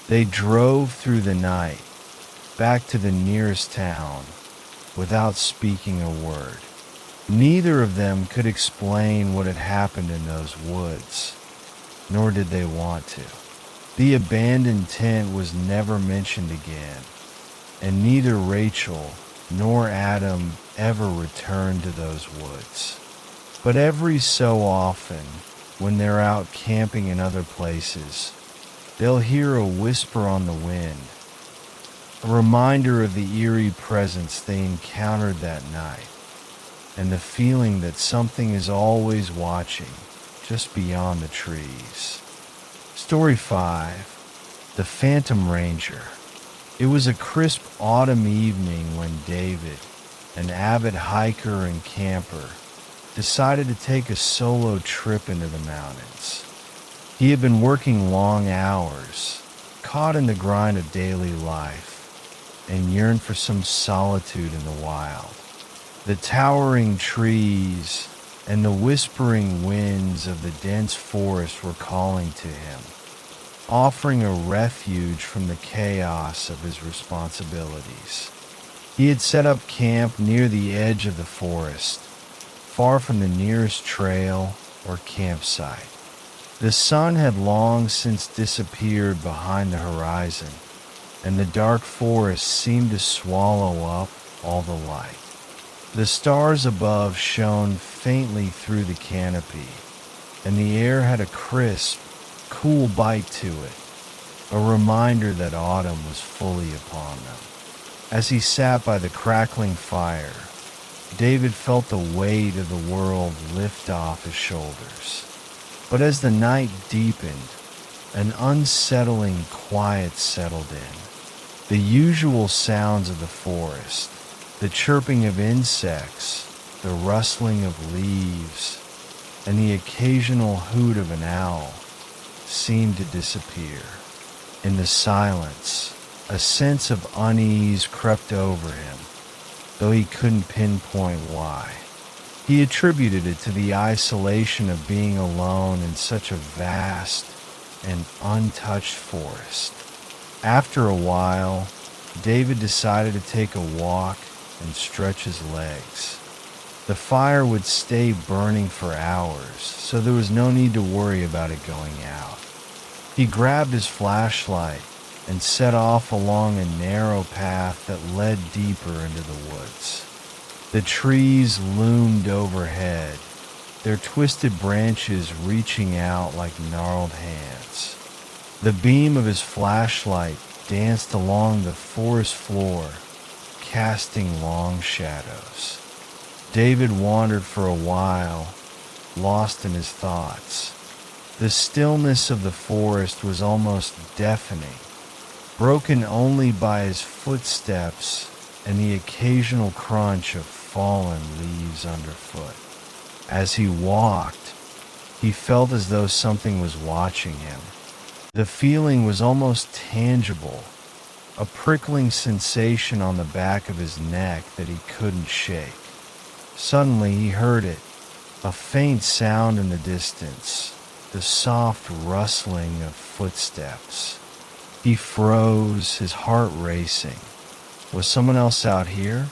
They drove through the night, back to the nearest town, without speaking a word. Neither of them could explain what had happened in those woods, nor did they want to. The abandoned tent was never mentioned again, and neither Rachel nor Adam ever returned to those woods. But every so often, when they're out camping in other places, they'll hear a whisper on the wind, a reminder of the eerie presence they encountered that night, and the feeling that something is always watching just beyond the trees. Story 5. The Phantom Ranger. It was a crisp autumn evening when David, an avid hiker and camper, decided to take a solo trip into the mountains. He had been working long hours, caught in the grind of daily life, and yearned for some solitude in the wild. The towering trees and the whispering winds of the dense forest were calling to him, offering a refuge from the chaos of his responsibilities. He had set up camp near the edge of the forest, far from the nearest trail or campsite. The sun had long since disappeared behind the horizon, and the dark forest seemed to swallow up all the light. The stars above shone faintly through the canopy, and the air had a crisp, cool bite to it, a reminder that autumn was fully upon them. As he sat by the crackling fire, David felt the weight of the world lift off his shoulders. But as the night deepened, an unsettling quiet settled in. The usual sounds of the forest, the chirping of insects, the rustling of leaves, and the occasional hoot of an owl seemed to disappear. In the silence, a sense of unease crept over him, though he couldn't pinpoint why. He attributed it to the isolation of being alone in such a vast and untouched forest. After a while, David decided to take a walk and stretch his legs. The fire would stay burning for hours, so there was no need to worry about it going out. He grabbed his flashlight and set off along a narrow path that led deeper into the woods. The trees loomed overhead, their twisted branches reaching out like gnarled hands. The beam of his flashlight danced along the forest floor, casting long shadows. David wandered for a while, lost in his thoughts. The stillness of the forest was almost deafening, broken only by his footsteps and the occasional crunch of fallen leaves underfoot. As he walked, he felt as though something was watching him. The feeling was almost tangible, a prickling sensation on the back of his neck that he couldn't shake. Suddenly he heard it, a faint sound in the distance, the soft rustling of footsteps. He froze, his heart racing. Was someone else out here?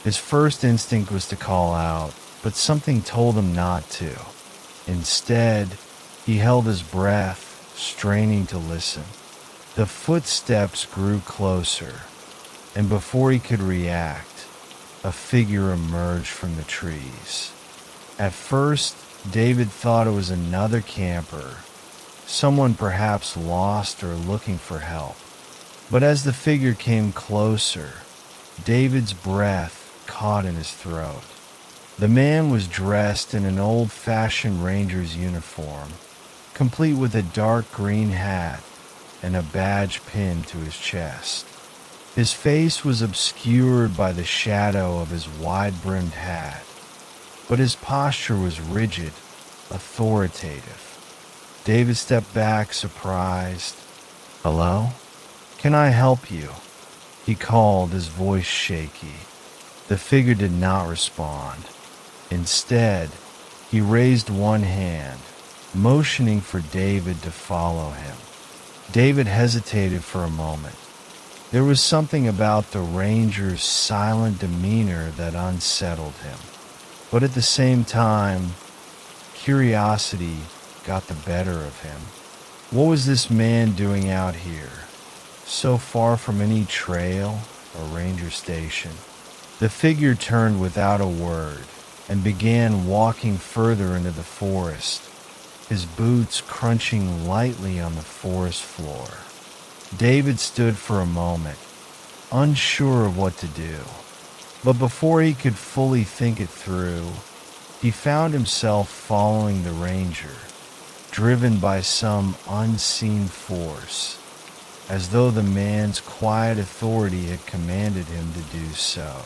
His first instinct was to call out, but something told him not to. Instead, he held his breath, straining to listen. The footsteps grew closer, and before he could react, a figure emerged from the trees. At first, David thought it was another camper, someone perhaps lost or looking for help. But as the figure came closer, David's breath caught in his throat. The man was dressed in an old-fashioned ranger's uniform, complete with a dark green hat and a badge pinned to his chest. His face was obscured by the shadow of his wide-brimmed hat, but his posture was rigid, authoritative. David stepped back, surprised. "Hello? Can I help you?" he called, his voice shaky. The figure did not respond. Instead, he raised one hand, motioning for David to follow him. David hesitated for a moment. There was something about the ranger's silent demeanor that unsettled him. But at the same time, curiosity got the better of him. What was this man doing out here, so far from any trail or ranger station? The figure turned without a word and began walking further into the forest, his boots crunching lightly on the forest floor. David stood for a moment, unsure of what to do. But before he could fully think it through, he found himself following the ranger, driven by some unseen force, as though the man's quiet authority had commanded him to do so.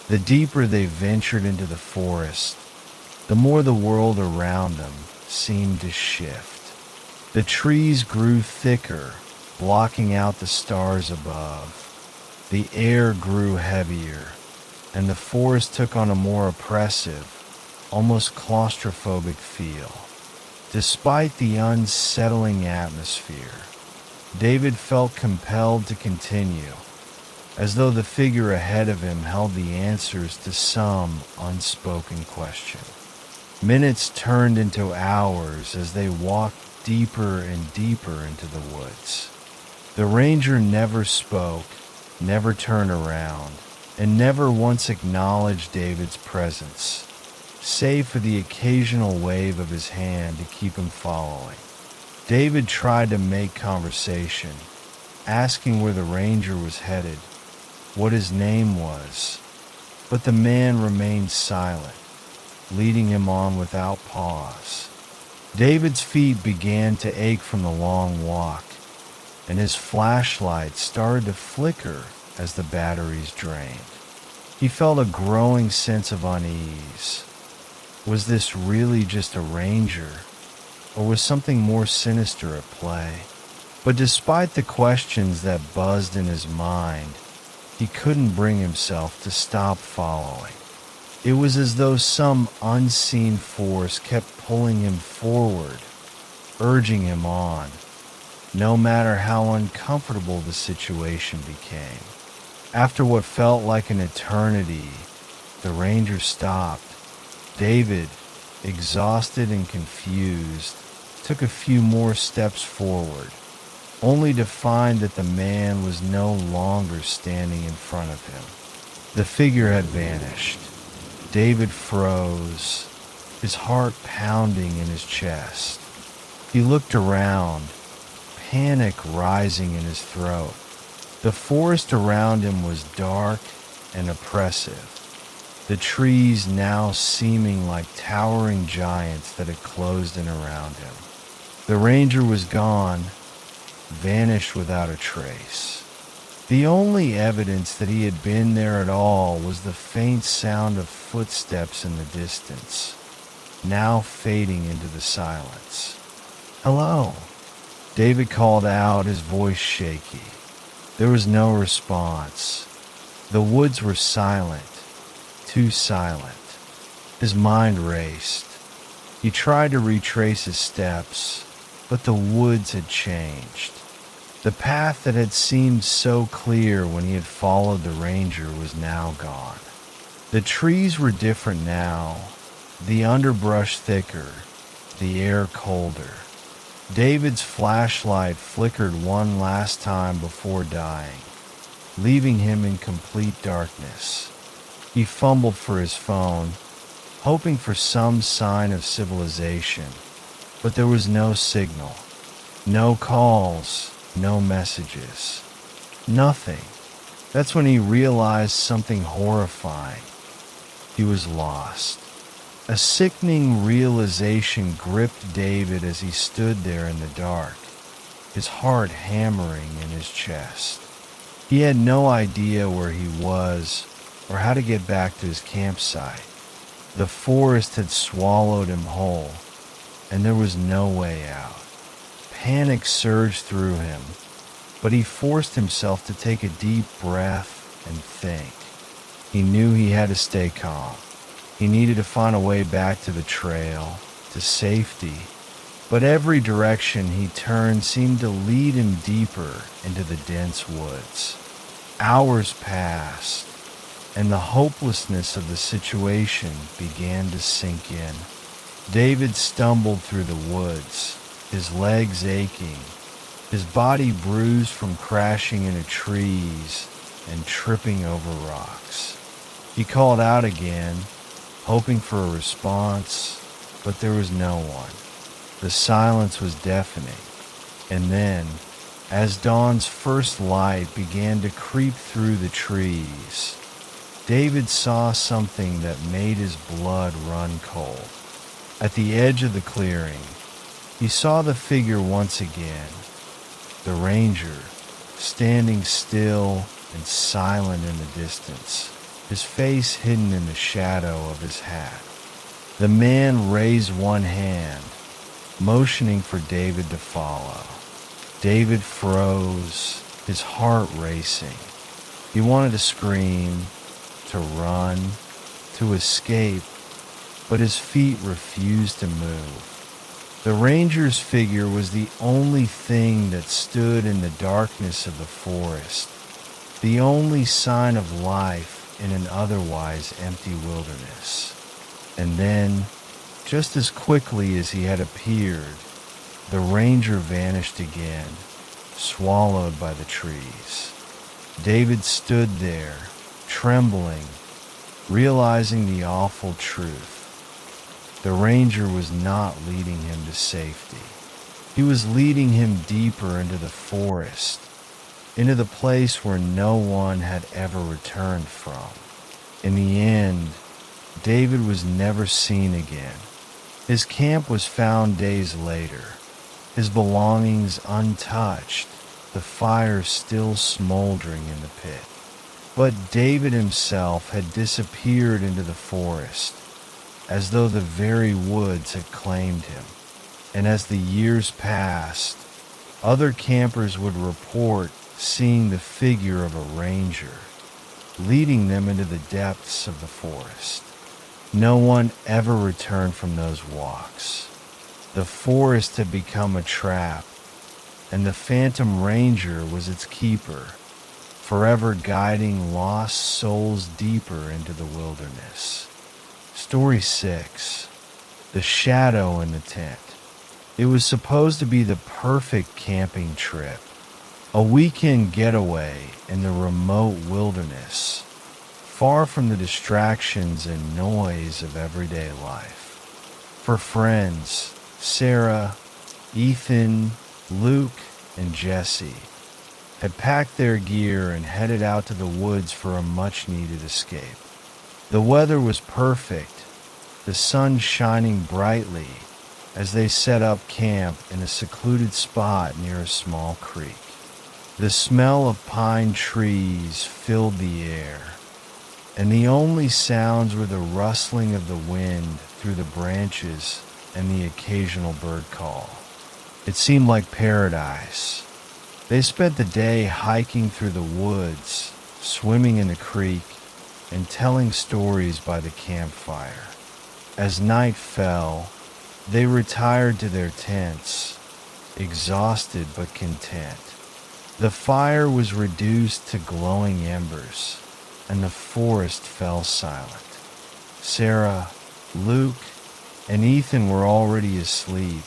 The deeper they ventured into the forest, the more the world around them seemed to shift. The trees grew thicker, blocking out the stars above. The air grew heavier, and the forest took on a more oppressive, almost claustrophobic feel. Despite the unsettling atmosphere, David felt compelled to continue, as though the figure ahead of him held the answers to some unspoken question. Minutes turned into hours as they walked deeper and deeper into the woods. The ranger never spoke, never turned around, and never once acknowledged David's presence, save for the occasional wave of his hand to keep him following. David tried to make conversation, asking where the ranger was headed, what his name was, but the man remained silent, leading him on without pause. David's feet began to ache from the long walk, and his flashlight started to flicker as the batteries drained. He felt a growing sense of unease. Was this really just a ranger, or was something more sinister at play? But despite the questions that buzzed in his mind, he couldn't bring himself to stop following. It was as though some unseen force kept pulling him forward, urging him on, no matter how uncomfortable the situation became. After what felt like an eternity, the ranger stopped. David, exhausted and confused, took a few more steps forward, only to find that the man was no longer standing in front of him. The figure had vanished. David froze, his heart pounding in his chest. He looked around, panic rising in his throat. The forest around him was dark and oppressive, the trees now seeming like towering giants that had closed in around him. The ranger was gone, vanished without a trace. The only evidence that he had been there at all was the faint sound of footsteps in the distance, now fading into the silence. "Hello," David called out, his voice shaky. There was no response. The woods were silent, too silent. His mind raced. He tried to retrace his steps, but the woods had changed. The path that had seemed so clear when he had followed the ranger was now gone. The trees were different now, the underbrush thicker, the air colder. David's flashlight flickered one last time before dying, leaving him in complete darkness. He fumbled for his phone, hoping for some sign of civilization, but there was no signal, no calls, no messages, nothing. That's when he realized something horrifying. He was lost. A sickening realization gripped David as he stood there in the dark, his heart hammering in his chest. He had no idea where he was or how to get back to his campsite. The forest had swallowed him whole, and there was no way out. Panic surged through him, but he forced himself to take a deep breath and think. He knew he had to stay calm. He needed to find a way back to the trail, to safety, but every direction he turned seemed to lead him deeper into the dense woods. Hours passed, and the hopelessness of the situation began to sink in. David stumbled through the woods, his legs aching, his body bruised from crashing into trees and tripping over rocks. He called out again, hoping for a response, but there was no one. The silence was deafening, and then, as dawn's first light began to creep through the trees, David saw something that made his blood run cold. At the edge of the clearing, he saw the figure once again, the ranger, standing still and silent in the distance, his face hidden in the shadow of his hat. The man raised one hand, motioning for David to follow. David froze, his heart racing. He wanted to scream, to run, to escape, but his feet refused to move. The ranger's figure was the only thing that stood in the darkness of the forest, the only sign of life in an otherwise empty wilderness. And then, just as quickly as he had appeared, the ranger vanished again, swallowed by the trees. David stood there, trembling, realizing the awful truth. The ranger was not leading him to safety. He was leading him deeper into the forest, into the place where no one had ever returned from. In the end, David was never seen again. His camp was found days later, his belongings untouched, the fire still smoldering in the pit. But David himself had disappeared into the forest, as though the very woods had claimed him. And as the years passed, other campers would report seeing the figure of a ranger, leading them into the depths of the forest. No one ever returned from those walks. The forest had become a trap, and the phantom ranger was its keeper, forever guiding lost souls deeper into the wilderness. Story 6. The Shadow in the Tent. It was supposed to be the perfect camping trip, a weekend getaway in the remote wilderness, far from the distractions and noise of everyday life. For friends, Sarah, Ethan, Luke, and Jesse had packed their gear and headed out to the woods for a much-needed escape. The weather was perfect, the sun shining brightly as they set up camp in a secluded spot near a small creek. The smell of pine trees filled the air, and the only sounds were the rustling of the wind through the branches and the occasional bird call. It seemed like paradise. They spent the day hiking through the woods, swimming in the creek, and telling stories by the campfire. As night fell, They retired to their tents, exhausted but content. The fire was reduced to glowing embers, and the forest fell silent. Sarah, Luke, and Ethan were already asleep,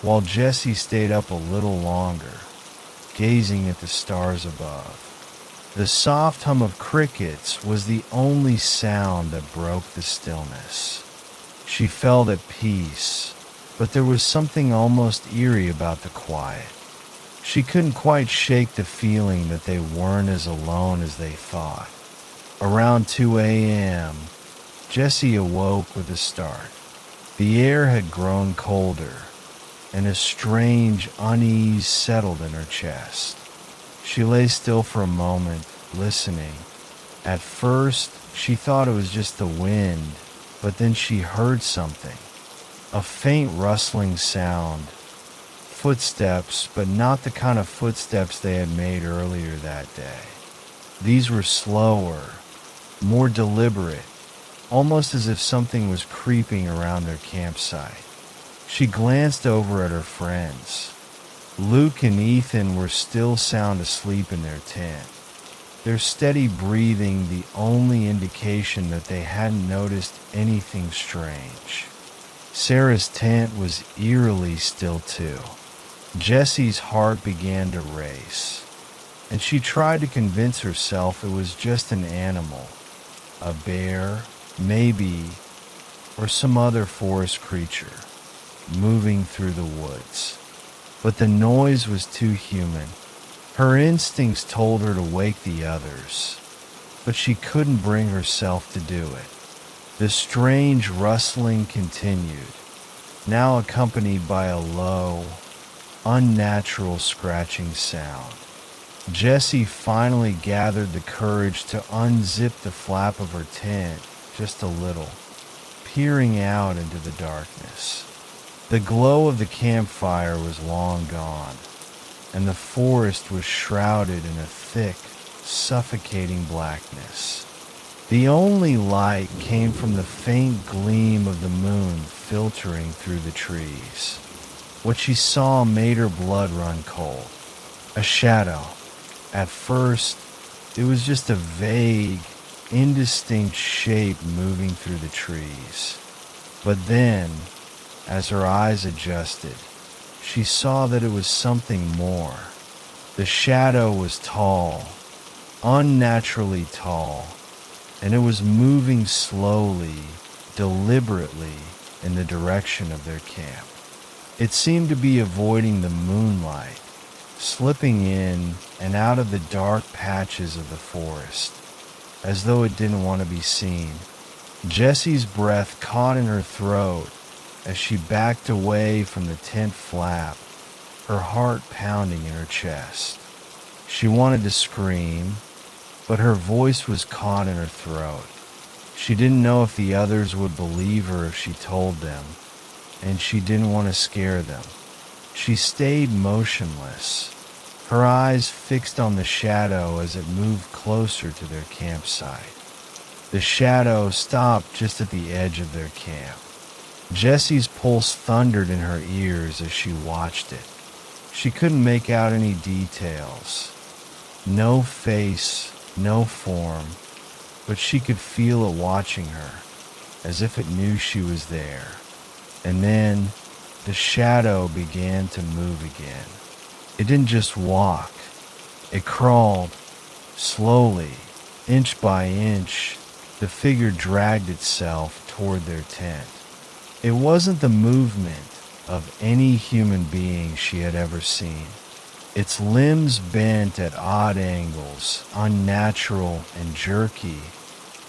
while Jesse stayed up a little longer, gazing at the stars above. The soft hum of crickets was the only sound that broke the stillness. She felt at peace, but there was something almost eerie about the quiet. She couldn't quite shake the feeling that they weren't as alone as they thought. Around 2 a.m., Jessie awoke with a start. The air had grown colder, and a strange unease settled in her chest. She lay still for a moment, listening. At first, she thought it was just the wind, but then she heard something. A faint rustling sound. Footsteps, but not the kind of footsteps they had made earlier that day. These were slower, more deliberate, almost as if something was creeping around their campsite. She glanced over at her friends. Luke and Ethan were still sound asleep in their tent, their steady breathing the only indication that they hadn't noticed anything strange. Sarah's tent was eerily still too. Jessie's heart began to race, and she tried to convince herself it was just an animal, a bear, maybe, or some other forest creature, moving through the woods. But the noise was too human. Her instincts told her to wake the others, but she couldn't bring herself to do it. The strange rustling continued, now accompanied by a low, unnatural scratching sound. Jessie finally gathered the courage to unzip the flap of her tent just a little, peering out into the darkness. The glow of the campfire was long gone, and the forest was shrouded in a thick, suffocating blackness. The only light came from the faint gleam of the moon filtering through the trees. What she saw made her blood run cold. A shadow. At first, it was just a vague, indistinct shape moving through the trees. But then, as her eyes adjusted, she saw that it was something more. The shadow was tall, unnaturally tall, and it was moving slowly, deliberately, in the direction of their camp. It seemed to be avoiding the moonlight, slipping in and out of the dark patches of the forest, as though it didn't want to be seen. Jessie's breath caught in her throat as she backed away from the tent flap, her heart pounding in her chest. She wanted to scream, but her voice was caught in her throat. She didn't know if the others would believe her if she told them, and she didn't want to scare them. She stayed motionless, her eyes fixed on the shadow as it moved closer to their campsite. The shadow stopped just at the edge of their camp. Jessie's pulse thundered in her ears as she watched it. She couldn't make out any details. No face, no form, but she could feel it watching her, as if it knew she was there. And then, the shadow began to move again. It didn't just walk. It crawled, slowly, inch by inch. The figure dragged itself toward their tent. It wasn't the movement of any human being she had ever seen. Its limbs bent at odd angles, unnatural and jerky,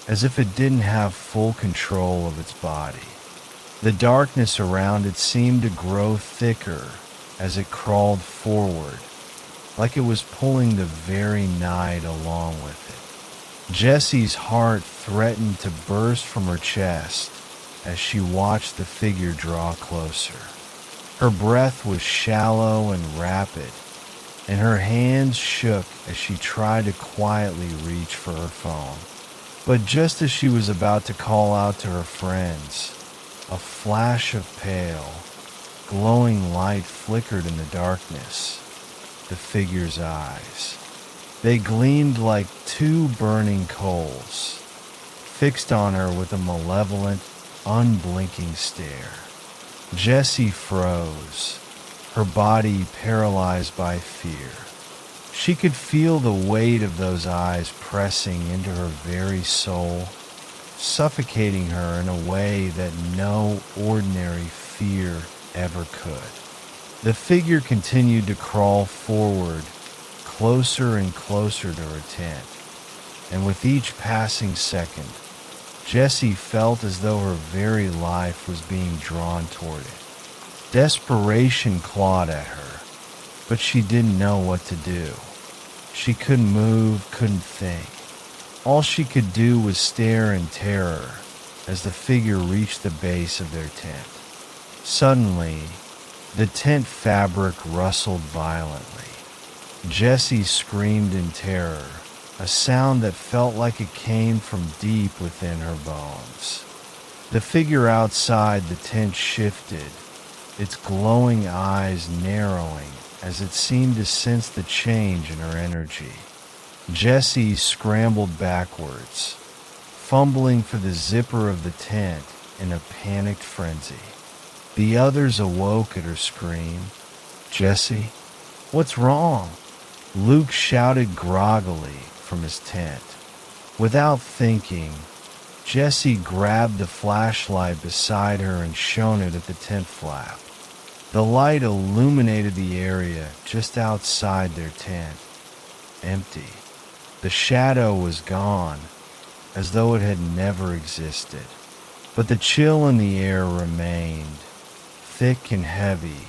as if it didn't have full control of its body. The darkness around it seemed to grow thicker as it crawled forward, like it was pulling the very night along with it. Jessie's heart threatened to burst from her chest as she watched the figure draw closer. Her breath was shallow and rapid, and her hands shook as she tried to quietly reach for her phone. But just as she was about to call out to her friends, A flash of pale, glowing light flickered in the darkness. The figure's eyes. They gleamed like two burning coals, fixed on her with a malevolent, unblinking stare. Jessie froze, her body paralyzed by fear. She could feel the weight of those eyes pressing into her very soul, suffocating her in a way that no ordinary fear ever could. The figure continued to crawl forward, closer and closer to her tent, and with each passing second, Jessie felt as though her very life was being drawn toward it. Desperation clawed at her, but she didn't know what to do. She couldn't move, couldn't think. All she could do was stare in terror as the figure reached the base of their tent. Suddenly, the tent fabric rustled violently. Jessie screamed in terror, a sound that felt like it came from deep within her bones. The figure outside the tent shifted, its glowing eyes narrowing as it seemed to sense the change in her energy. Jessie scrambled backwards, fumbling for the zipper of the tent in a panicked frenzy. The others awoke at her scream. "Jessie, what's wrong?" Luke shouted groggily from his tent. Without thinking, Jessie grabbed the flashlight beside her and shone it at the tent flap. The light illuminated the area just outside their tent. Empty. The shadow was gone, as though it had never existed. But the chill in the air remained, thick and heavy,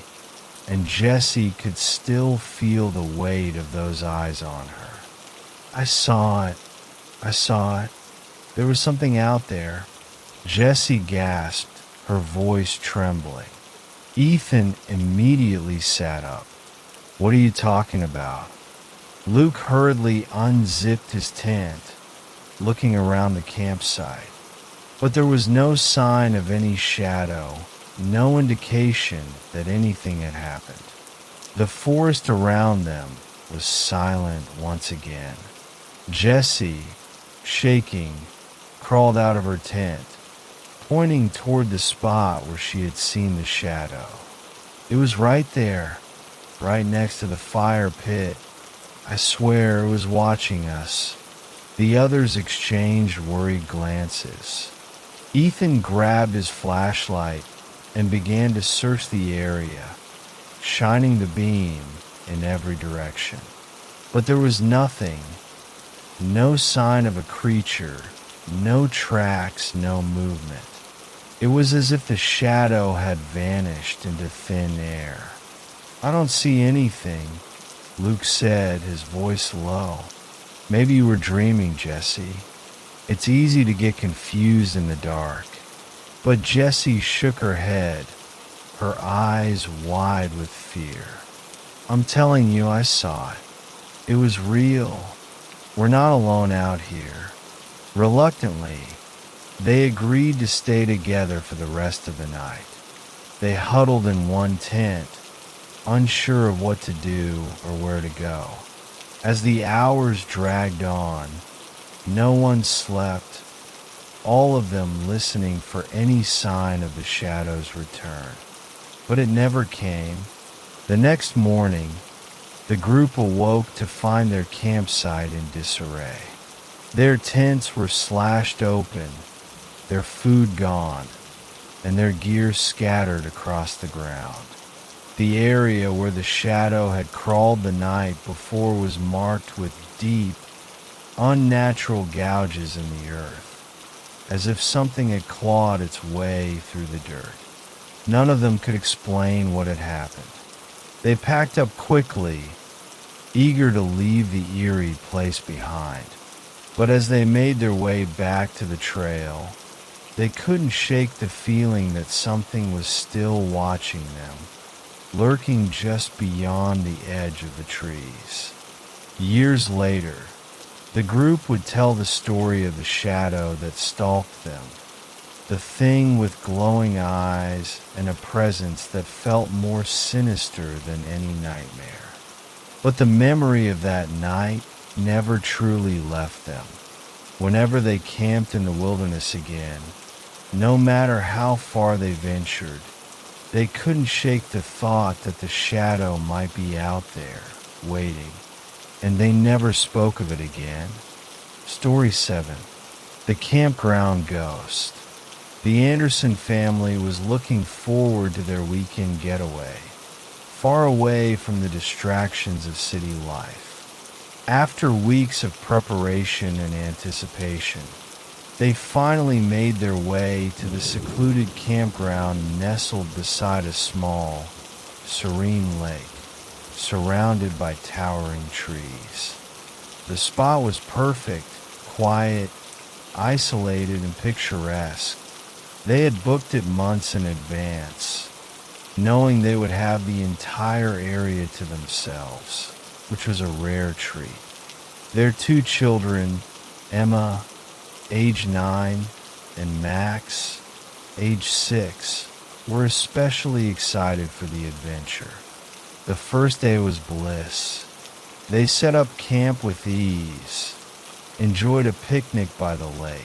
and Jessie could still feel the weight of those eyes on her. I saw it. There was something out there." Jessie gasped, her voice trembling. Ethan immediately sat up. "What are you talking about?" Luke hurriedly unzipped his tent, looking around the campsite. But there was no sign of any shadow, no indication that anything had happened. The forest around them was silent once again. Jessie, shaking, crawled out of her tent, pointing toward the spot where she had seen the shadow. It was right there, right next to the fire pit. I swear it was watching us. The others exchanged worried glances. Ethan grabbed his flashlight and began to search the area, shining the beam in every direction. But there was nothing, no sign of a creature, no tracks, no movement. It was as if the shadow had vanished into thin air. "I don't see anything," Luke said, his voice low. "Maybe you were dreaming, Jessie. It's easy to get confused in the dark." But Jessie shook her head, her eyes wide with fear. "I'm telling you, I saw it. It was real. We're not alone out here." Reluctantly, they agreed to stay together for the rest of the night. They huddled in one tent, unsure of what to do or where to go. As the hours dragged on, no one slept, all of them listening for any sign of the shadow's return. But it never came. The next morning, the group awoke to find their campsite in disarray. Their tents were slashed open, their food gone, and their gear scattered across the ground. The area where the shadow had crawled the night before was marked with deep, unnatural gouges in the earth, as if something had clawed its way through the dirt. None of them could explain what had happened. They packed up quickly, eager to leave the eerie place behind. But as they made their way back to the trail, they couldn't shake the feeling that something was still watching them, lurking just beyond the edge of the trees. Years later, the group would tell the story of the shadow that stalked them, The thing with glowing eyes and a presence that felt more sinister than any nightmare. But the memory of that night never truly left them. Whenever they camped in the wilderness again, no matter how far they ventured, they couldn't shake the thought that the shadow might be out there, waiting, and they never spoke of it again. Story 7. The Campground Ghost. The Anderson family was looking forward to their weekend getaway, far away from the distractions of city life. After weeks of preparation and anticipation, they finally made their way to the secluded campground nestled beside a small, serene lake, surrounded by towering trees. The spot was perfect, quiet, isolated, and picturesque. They had booked it months in advance, knowing they would have the entire area to themselves, which was a rare treat. Their 2 children, Emma, age 9, and Max, age 6, were especially excited for the adventure. The first day was bliss. They set up camp with ease, enjoyed a picnic by the lake,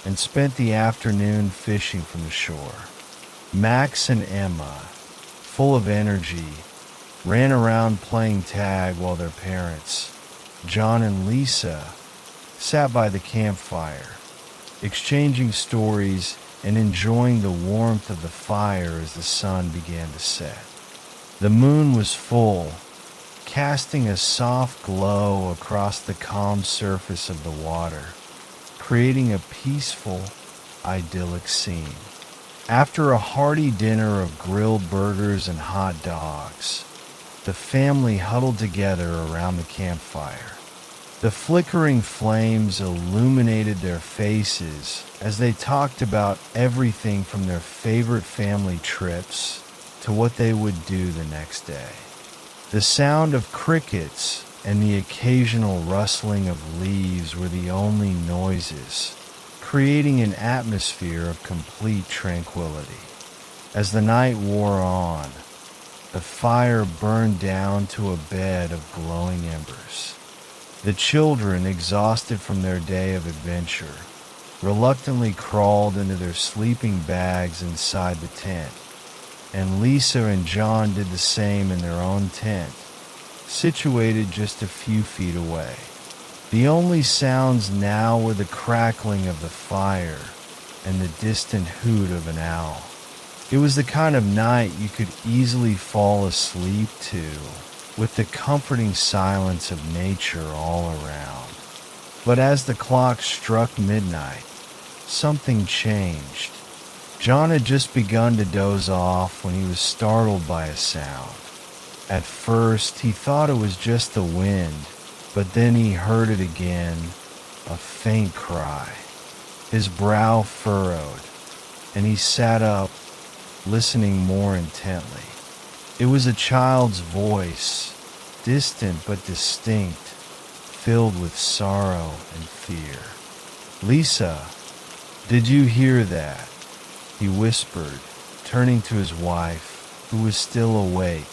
and spent the afternoon fishing from the shore. Max and Emma, full of energy, ran around playing tag while their parents, John and Lisa, sat by the campfire, exchanging stories and enjoying the warmth of the fire as the sun began to set. The moon was full, casting a soft glow across the calm surface of the water, creating a peaceful, idyllic scene. After a hearty dinner of grilled burgers and hot dogs, the family huddled together around the campfire. The flickering flames illuminated their faces as they talked about everything from their favorite family trips to what they would do the next day. The sound of crickets and the occasional rustling of leaves were the only noises, creating an atmosphere of complete tranquility. As the night wore on, the fire burned down to a bed of glowing embers. The children, exhausted from their day of adventure, reluctantly crawled into their sleeping bags inside the tent, and Lisa and John did the same in their own tent, situated just a few feet away. The only sounds now were the crackling of the fire and the distant hoot of an owl. It was the kind of night you could easily fall asleep to, with the comforting silence of nature all around. But as the clock struck midnight, something changed. John had just begun to doze off when he was startled by a sound. At first, he thought it was just the wind, but then he heard it again, a faint cry. His brow furrowed, and he sat up, listening more intently. It was a child's voice, distant but distinct, filled with sorrow and fear. "Lisa, did you hear that?" he whispered, turning to his wife, who was still awake,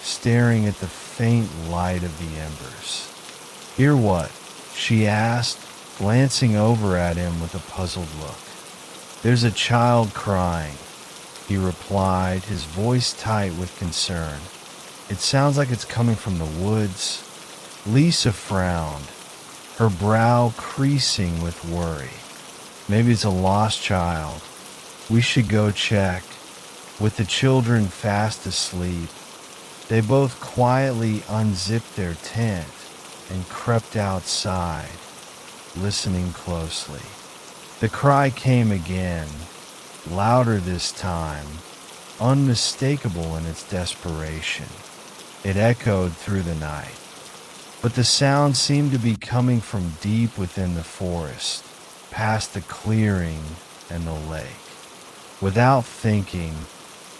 staring at the faint light of the embers. "Hear what?" she asked, glancing over at him with a puzzled look. "There's a child crying," he replied, his voice tight with concern. "It sounds like it's coming from the woods." Lisa frowned, her brow creasing with worry. "Maybe it's a lost child. We should go check." With the children fast asleep, they both quietly unzipped their tent and crept outside, listening closely. The cry came again, louder this time, unmistakable in its desperation. It echoed through the night, but the sound seemed to be coming from deep within the forest, past the clearing and the lake. Without thinking,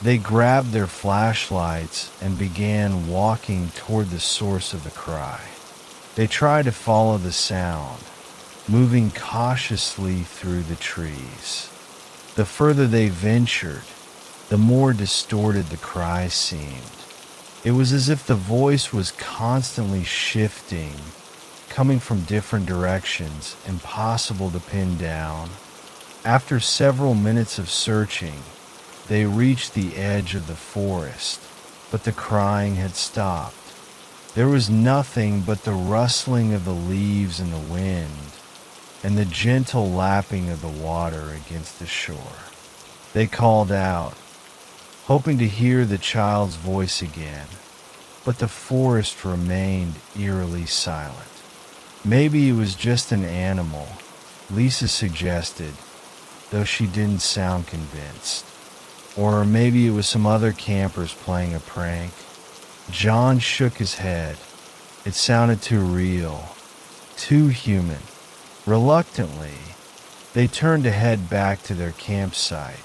they grabbed their flashlights and began walking toward the source of the cry. They tried to follow the sound, moving cautiously through the trees. The further they ventured, the more distorted the cries seemed. It was as if the voice was constantly shifting, coming from different directions, impossible to pin down. After several minutes of searching, they reached the edge of the forest, but the crying had stopped. There was nothing but the rustling of the leaves in the wind and the gentle lapping of the water against the shore. They called out, hoping to hear the child's voice again, but the forest remained eerily silent. Maybe it was just an animal, Lisa suggested, though she didn't sound convinced. Or maybe it was some other campers playing a prank. John shook his head. It sounded too real, too human. Reluctantly, they turned to head back to their campsite,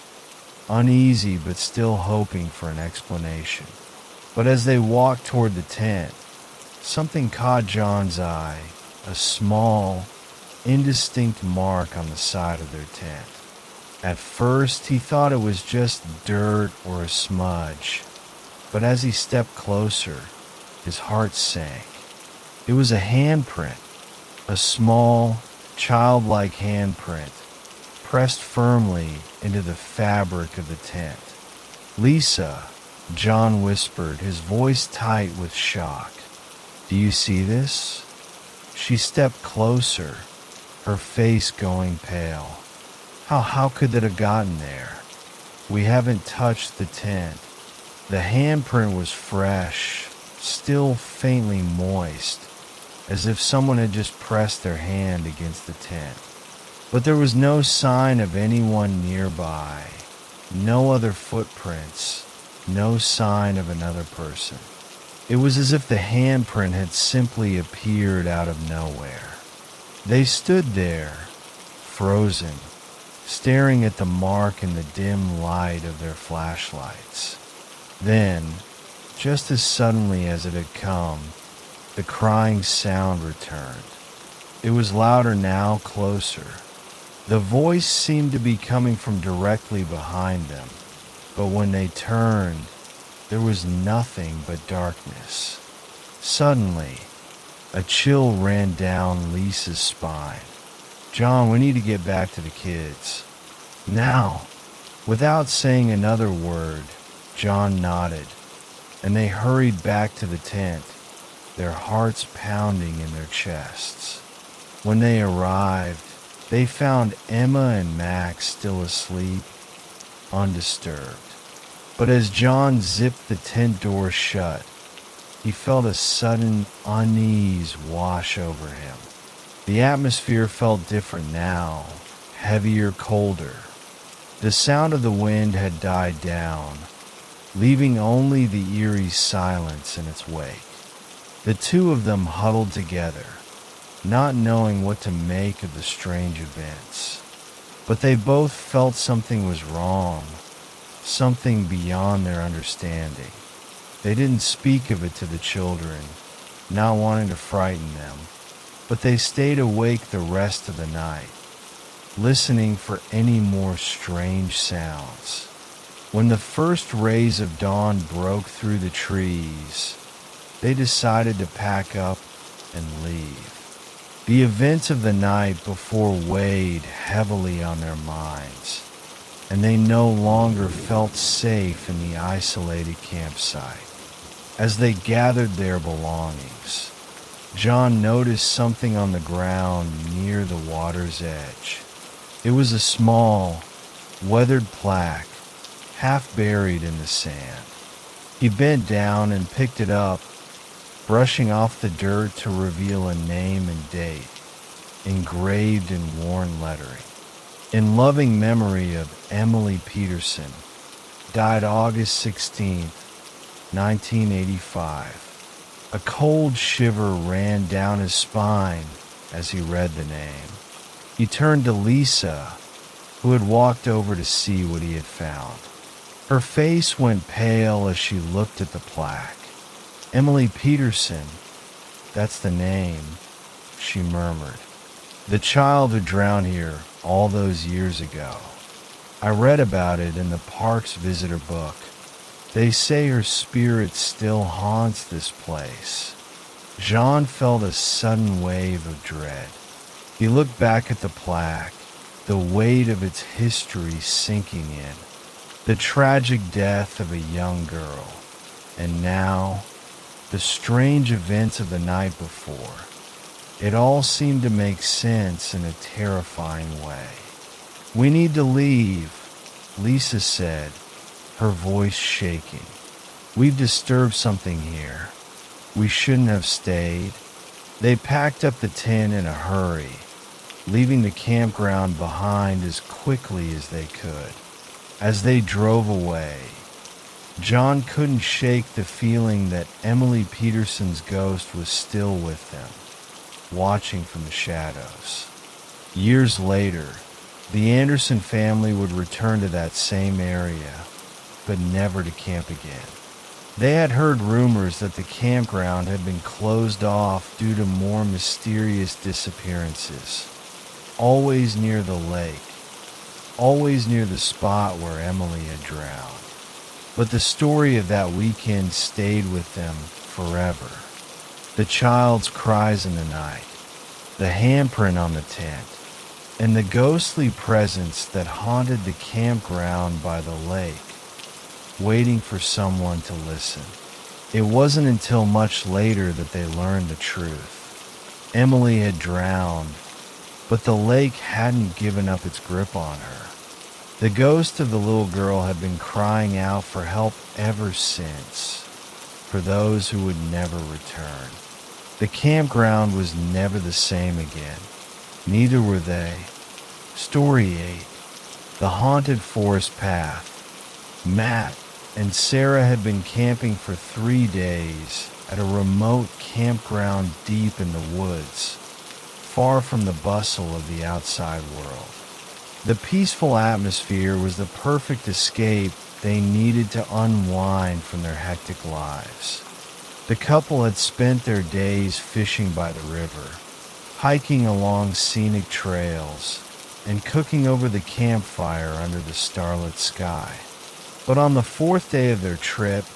uneasy but still hoping for an explanation. But as they walked toward the tent, something caught John's eye, a small, indistinct mark on the side of their tent. At first, he thought it was just dirt or a smudge, but as he stepped closer, his heart sank. It was a handprint, a small, childlike handprint, pressed firmly into the fabric of the tent. "Lisa," John whispered, his voice tight with shock. "Do you see this?" She stepped closer, her face going pale. How could that have gotten there? "We haven't touched the tent." The handprint was fresh, still faintly moist, as if someone had just pressed their hand against the tent. But there was no sign of anyone nearby, no other footprints, no sign of another person. It was as if the handprint had simply appeared out of nowhere. They stood there, frozen, staring at the mark in the dim light of their flashlights. Then, just as suddenly as it had come, the crying sound returned. It was louder now, closer. The voice seemed to be coming from directly behind them, but when they turned, there was nothing but darkness. Suddenly, a chill ran down Lisa's spine. "John, we need to get back to the kids." "Now." Without saying another word, John nodded, and they hurried back to the tent, their hearts pounding in their chests. When they arrived, they found Emma and Max still asleep, undisturbed. But as John zipped the tent door shut, he felt a sudden unease wash over him. The atmosphere felt different now, heavier, colder. The sound of the wind had died down, leaving only the eerie silence in its wake. The two of them huddled together, not knowing what to make of the strange events. But they both felt something was wrong, something beyond their understanding. They didn't speak of it to the children, not wanting to frighten them, but they stayed awake the rest of the night, listening for any more strange sounds. When the first rays of dawn broke through the trees, they decided to pack up and leave. The events of the night before weighed heavily on their minds, and they no longer felt safe in the isolated campsite. As they gathered their belongings, John noticed something on the ground near the water's edge. It was a small, weathered plaque, half buried in the sand. He bent down and picked it up, brushing off the dirt to reveal a name and date, engraved in worn lettering. "In loving memory of Emily Peterson, died August 16th, 1985. A cold shiver ran down his spine as he read the name. He turned to Lisa, who had walked over to see what he had found. Her face went pale as she looked at the plaque. "Emily Peterson, that's the name," she murmured. "The child who drowned here all those years ago. I read about it in the park's visitor book. They say her spirit still haunts this place. Jean felt a sudden wave of dread. He looked back at the plaque, the weight of its history sinking in, the tragic death of a young girl, and now, the strange events of the night before. It all seemed to make sense in a terrifying way. "We need to leave," Lisa said, her voice shaking. "We've disturbed something here. We shouldn't have stayed." They packed up the tent in a hurry, leaving the campground behind as quickly as they could. As they drove away, John couldn't shake the feeling that Emily Peterson's ghost was still with them, watching from the shadows. Years later, the Anderson family would return to that same area, but never to camp again. They had heard rumors that the campground had been closed off due to more mysterious disappearances, always near the lake, always near the spot where Emily had drowned. But the story of that weekend stayed with them forever. The child's cries in the night, the handprint on the tent, and the ghostly presence that haunted the campground by the lake, waiting for someone to listen. It wasn't until much later that they learned the truth. Emily had drowned, but the lake hadn't given up its grip on her. The ghost of the little girl had been crying out for help ever since, for those who would never return. The campground was never the same again. Neither were they. Story 8. The Haunted Forest Path. Matt and Sarah had been camping for 3 days at a remote campground deep in the woods, far from the bustle of the outside world. The peaceful atmosphere was the perfect escape they needed to unwind from their hectic lives. The couple had spent their days fishing by the river, hiking along scenic trails, and cooking over the campfire under the starlit sky. But on the 4th day of their trip,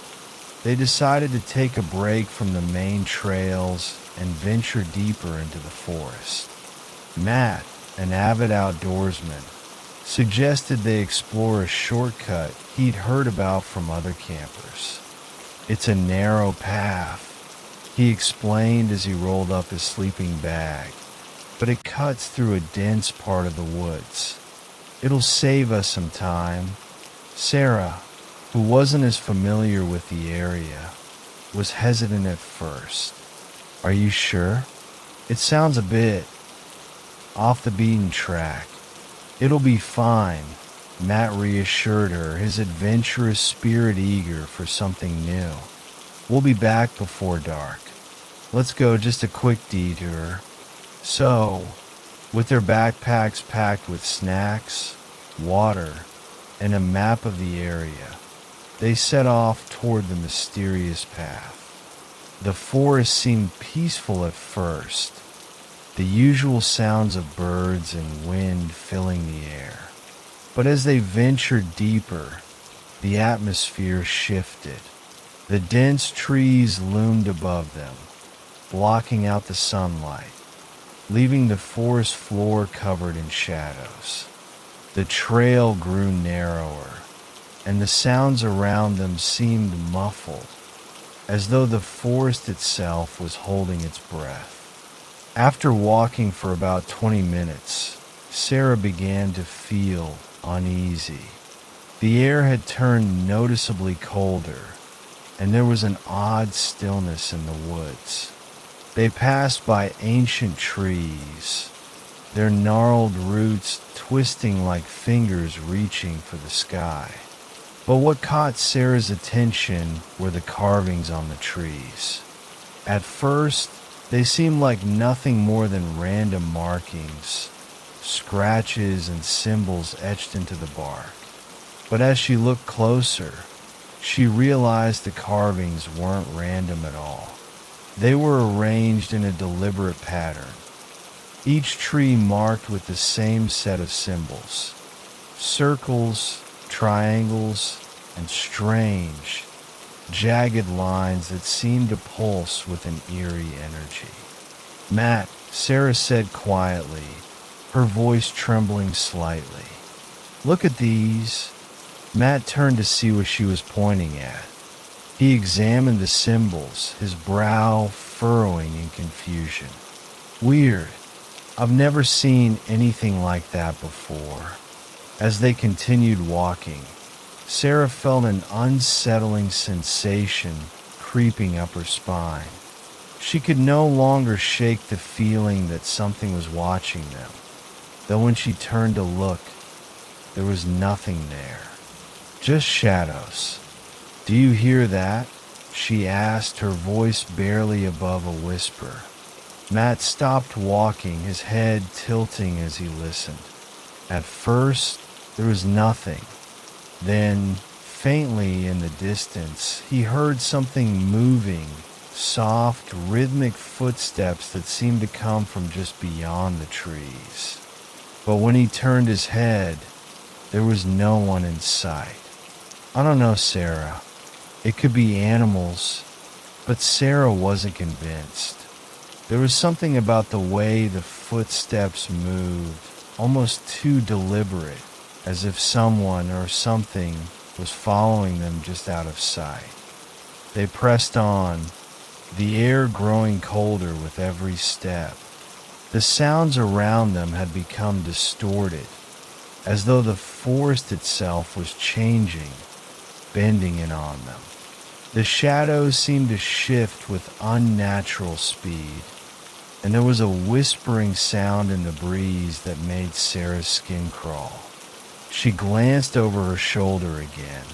they decided to take a break from the main trails and venture deeper into the forest. Matt, an avid outdoorsman, suggested they explore a shortcut he'd heard about from other campers. "It's a narrow path," he explained as he rolled up his sleeping bag, "but it cuts through a dense part of the woods. It'll save us some time." Sarah, who wasn't as familiar with the area, was hesitant at first. "Are you sure? It sounds a bit off the beaten track." "It'll be fine," Matt reassured her, his adventurous spirit eager for something new. "We'll be back before dark. Let's go just a quick detour." So, with their backpacks packed with snacks, water, and a map of the area, they set off toward the mysterious path. The forest seemed peaceful at first, the usual sounds of birds and wind filling the air. But as they ventured deeper, the atmosphere shifted. The dense trees loomed above them, blocking out the sunlight, leaving the forest floor covered in shadows. The trail grew narrower, and the sounds around them seemed muffled, as though the forest itself was holding its breath. After walking for about 20 minutes, Sarah began to feel uneasy. The air had turned noticeably colder, and there was an odd stillness in the woods. They passed by ancient trees, their gnarled roots twisting like fingers reaching for the sky. But what caught Sarah's attention were the carvings on the trees. At first, they seemed like nothing more than random markings, scratches and symbols etched into the bark. But as she looked closer, she realized the carvings weren't random at all. They were arranged in a deliberate pattern, each tree marked with the same set of symbols. Circles, triangles, and strange, jagged lines that seemed to pulse with an eerie energy. "Matt," Sarah said quietly, her voice trembling slightly. "Look at these." Matt turned to see what she was pointing at. He examined the symbols, his brow furrowing in confusion. "Weird. I've never seen anything like that before." As they continued walking, Sarah felt an unsettling sensation creeping up her spine. She could no longer shake the feeling that something was watching them, though when she turned to look, there was nothing there. Just shadows. "Do you hear that?" she asked, her voice barely above a whisper. Matt stopped walking, his head tilting as he listened. At first, there was nothing. Then, faintly in the distance, he heard something moving, soft, rhythmic footsteps that seemed to come from just beyond the trees. But when he turned his head, there was no one in sight. "I don't know, Sarah. It could be animals," but Sarah wasn't convinced. There was something about the way the footsteps moved, almost too deliberate, as if someone or something was following them just out of sight. They pressed on, the air growing colder with every step. The sounds around them had become distorted, as though the forest itself was changing, bending in on them. The shadows seemed to shift with unnatural speed, and there was a whispering sound in the breeze that made Sarah's skin crawl. She glanced over her shoulder again,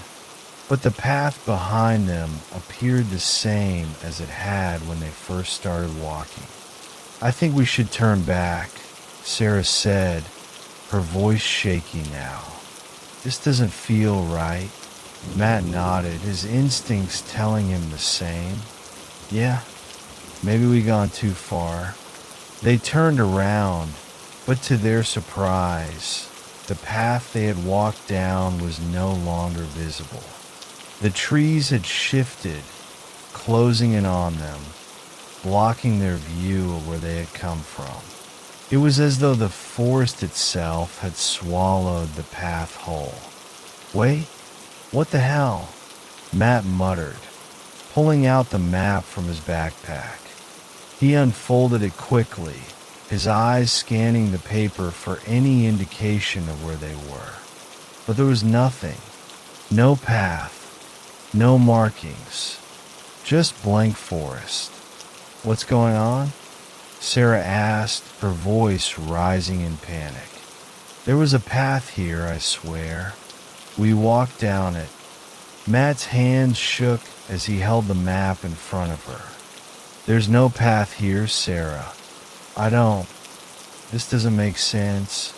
but the path behind them appeared the same as it had when they first started walking. "I think we should turn back," Sarah said, her voice shaky now. "This doesn't feel right." Matt nodded, his instincts telling him the same. "Yeah, maybe we gone too far." They turned around, but to their surprise, the path they had walked down was no longer visible. The trees had shifted, closing in on them, blocking their view of where they had come from. It was as though the forest itself had swallowed the path whole. "Wait, what the hell?" Matt muttered, pulling out the map from his backpack. He unfolded it quickly, his eyes scanning the paper for any indication of where they were. But there was nothing. No path, no markings, just blank forest. "What's going on?" Sarah asked, her voice rising in panic. "There was a path here, I swear. We walked down it." Matt's hands shook as he held the map in front of her. "There's no path here, Sarah. This doesn't make sense."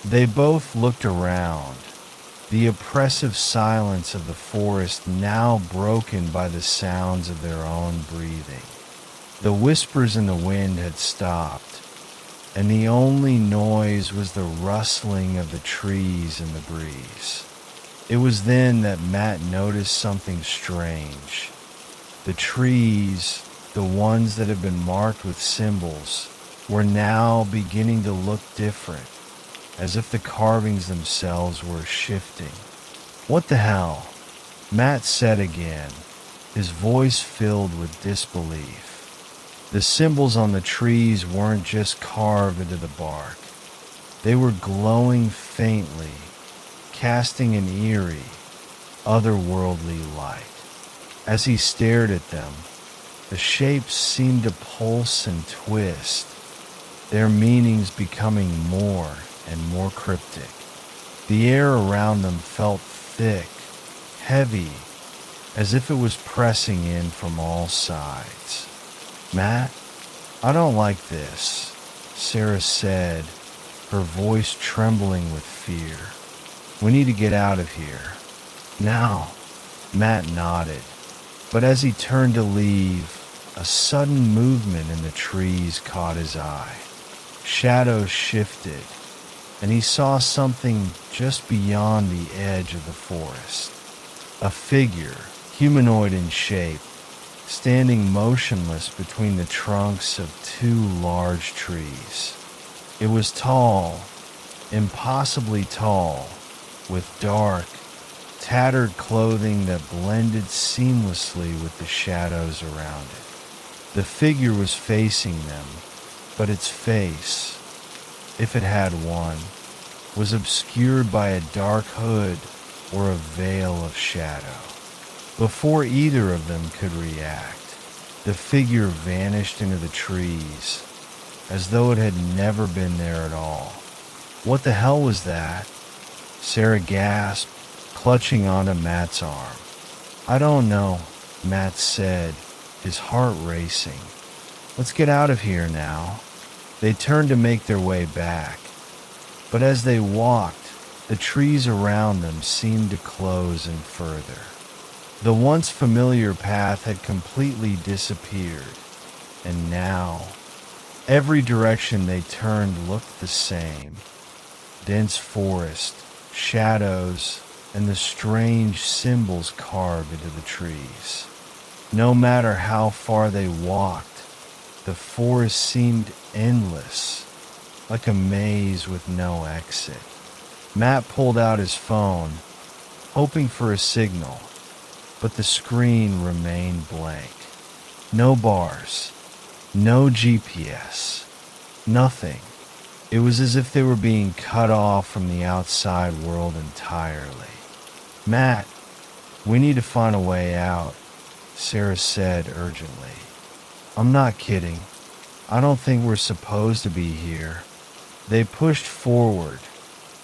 They both looked around, the oppressive silence of the forest now broken by the sounds of their own breathing. The whispers in the wind had stopped, and the only noise was the rustling of the trees in the breeze. It was then that Matt noticed something strange. The trees, the ones that had been marked with symbols, were now beginning to look different, as if the carvings themselves were shifting. "What the hell?" Matt said again, his voice filled with disbelief. The symbols on the trees weren't just carved into the bark. They were glowing faintly, casting an eerie, otherworldly light. As he stared at them, the shapes seemed to pulse and twist, their meanings becoming more and more cryptic. The air around them felt thick, heavy, as if it was pressing in from all sides. "Matt, I don't like this," Sarah said, her voice trembling with fear. "We need to get out of here. Now." Matt nodded, but as he turned to leave, a sudden movement in the trees caught his eye. Shadows shifted, and he saw something just beyond the edge of the forest. A figure, humanoid in shape, standing motionless between the trunks of two large trees. It was tall, impossibly tall, with dark, tattered clothing that blended seamlessly with the shadows around it. The figure was facing them, but its face, if it had one, was obscured by a dark hood or a veil of shadow. Before either of them could react, the figure vanished into the trees, as though it had never been there at all. What the hell was that? Sarah gasped, clutching onto Matt's arm. I don't know, Matt said, his heart racing. Let's get out of here now. They turned to make their way back, but as they walked, the trees around them seemed to close in further. The once familiar path had completely disappeared, and now, every direction they turned looked the same. Dense forest, shadows, and the strange symbols carved into the trees. No matter how far they walked, the forest seemed endless, like a maze with no exit. Matt pulled out his phone, hoping for a signal, but the screen remained blank. No bars, no GPS, nothing. It was as if they were being cut off from the outside world entirely. Matt, we need to find a way out, Sarah said urgently. I'm not kidding. I don't think we're supposed to be here. They pushed forward,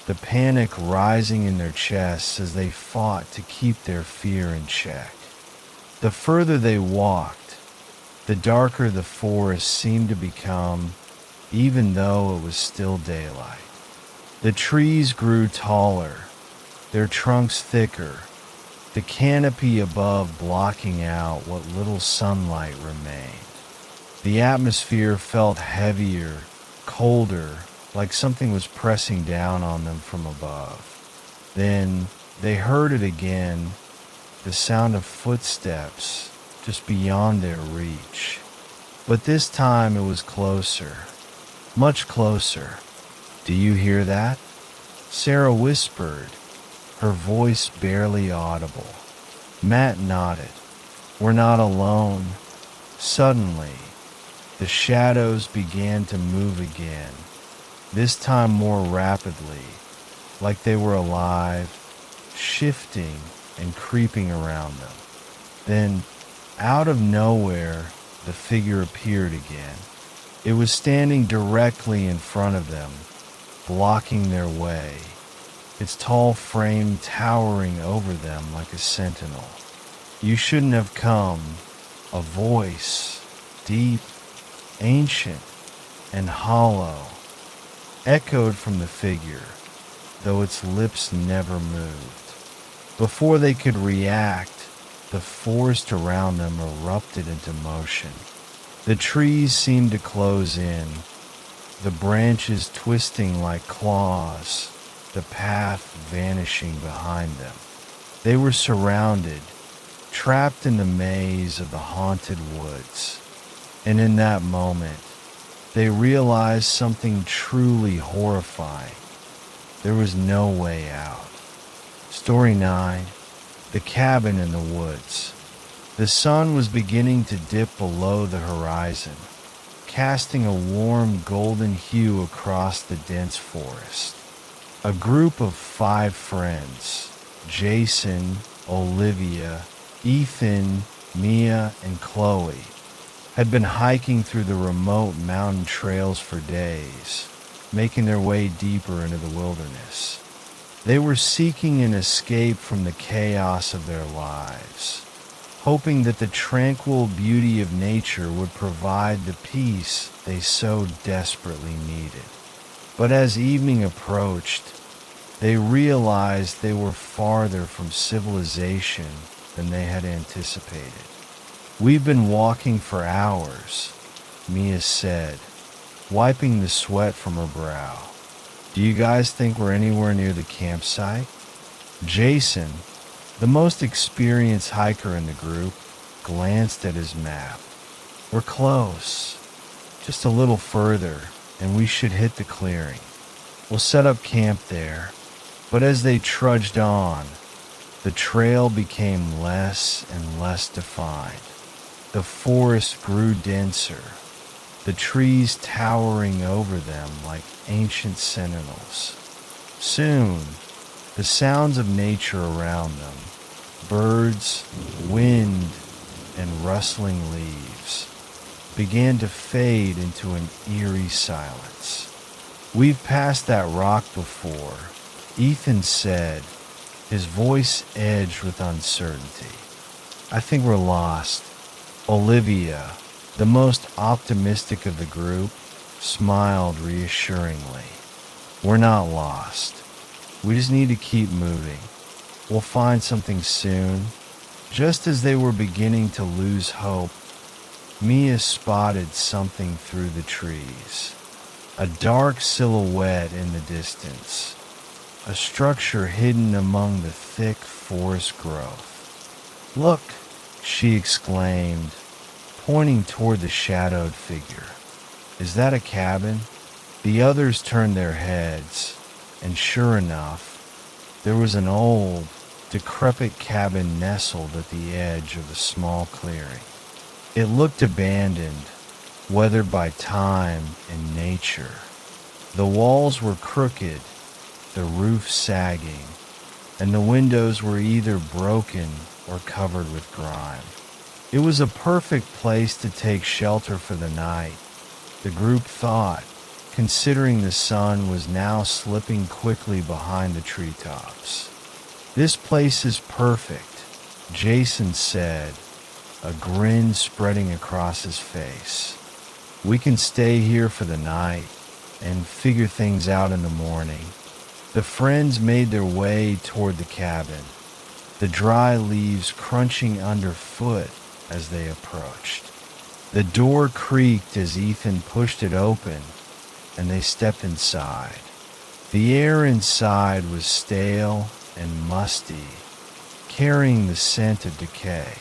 the panic rising in their chests as they fought to keep their fear in check. The further they walked, the darker the forest seemed to become, even though it was still daylight. The trees grew taller, their trunks thicker, the canopy above blocking out what little sunlight remained. The atmosphere felt heavier, colder, like something was pressing down on them from above. Then they heard it again, the sound of footsteps just beyond their reach. But this time it was closer, much closer. Do you hear that? Sarah whispered, her voice barely audible. Matt nodded. We're not alone. Suddenly, the shadows began to move again, this time more rapidly, like they were alive, shifting and creeping around them. Then, out of nowhere, the figure appeared again. It was standing directly in front of them, blocking their way, its tall frame towering over them like a sentinel. You shouldn't have come. A voice, deep, ancient, and hollow, echoed from the figure, though its lips never moved. Before they could react, the forest around them erupted into motion. The trees seemed to close in, the branches twisting like claws, the path vanishing behind them. They were surrounded, trapped in the maze of the haunted woods. And in that moment, they realized something truly horrifying. There was no way out. Story 9. The Cabin in the Woods. The sun was beginning to dip below the horizon, casting a warm golden hue across the dense forest. A group of 5 friends, Jason, Olivia, Ethan, Mia, and Chloe, had been hiking through the remote mountain trails for days, making their way deeper into the wilderness. They were seeking an escape from the chaos of their lives, hoping that the tranquil beauty of nature would provide the peace they so desperately needed. But as evening approached, they realized they were farther from civilization than they had anticipated. We've been walking for hours, Mia said, wiping the sweat from her brow. Do you guys think we're anywhere near the campsite? Jason, the most experienced hiker in the group, glanced at his map. We're close. Just a little further, and we should hit the clearing. We'll set up camp there. But as they trudged on, the trail became less and less defined. The forest grew denser, the trees towering over them like ancient sentinels. Soon, the sounds of nature around them, birds, wind, and rustling leaves, began to fade into an eerie silence. "We've passed that rock before," Ethan said, his voice edged with uncertainty. "I think we're lost." Olivia, the most optimistic of the group, smiled reassuringly. "We're not lost. We just need to keep moving. We'll find something soon." Just as they were beginning to lose hope, Mia spotted something through the trees. A dark silhouette in the distance. A structure hidden among the thick forest growth. "Look!" she exclaimed, pointing toward the shadowed figure. "Is that a cabin?" The others turned their heads, and sure enough, there was an old, decrepit cabin nestled at the edge of a small clearing. It looked abandoned, weathered by time and nature. The walls were crooked, the roof sagging, and the windows were either broken or covered with grime. It was a perfect place to take shelter for the night, the group thought, considering the sun was now slipping quickly behind the treetops. "This place is perfect," Jason said, a grin spreading across his face. "We can stay here for the night and figure things out in the morning." The friends made their way toward the cabin, the dry leaves crunching underfoot as they approached. The door creaked as Ethan pushed it open, and they stepped inside. The air inside was stale and musty, carrying the scent of decay.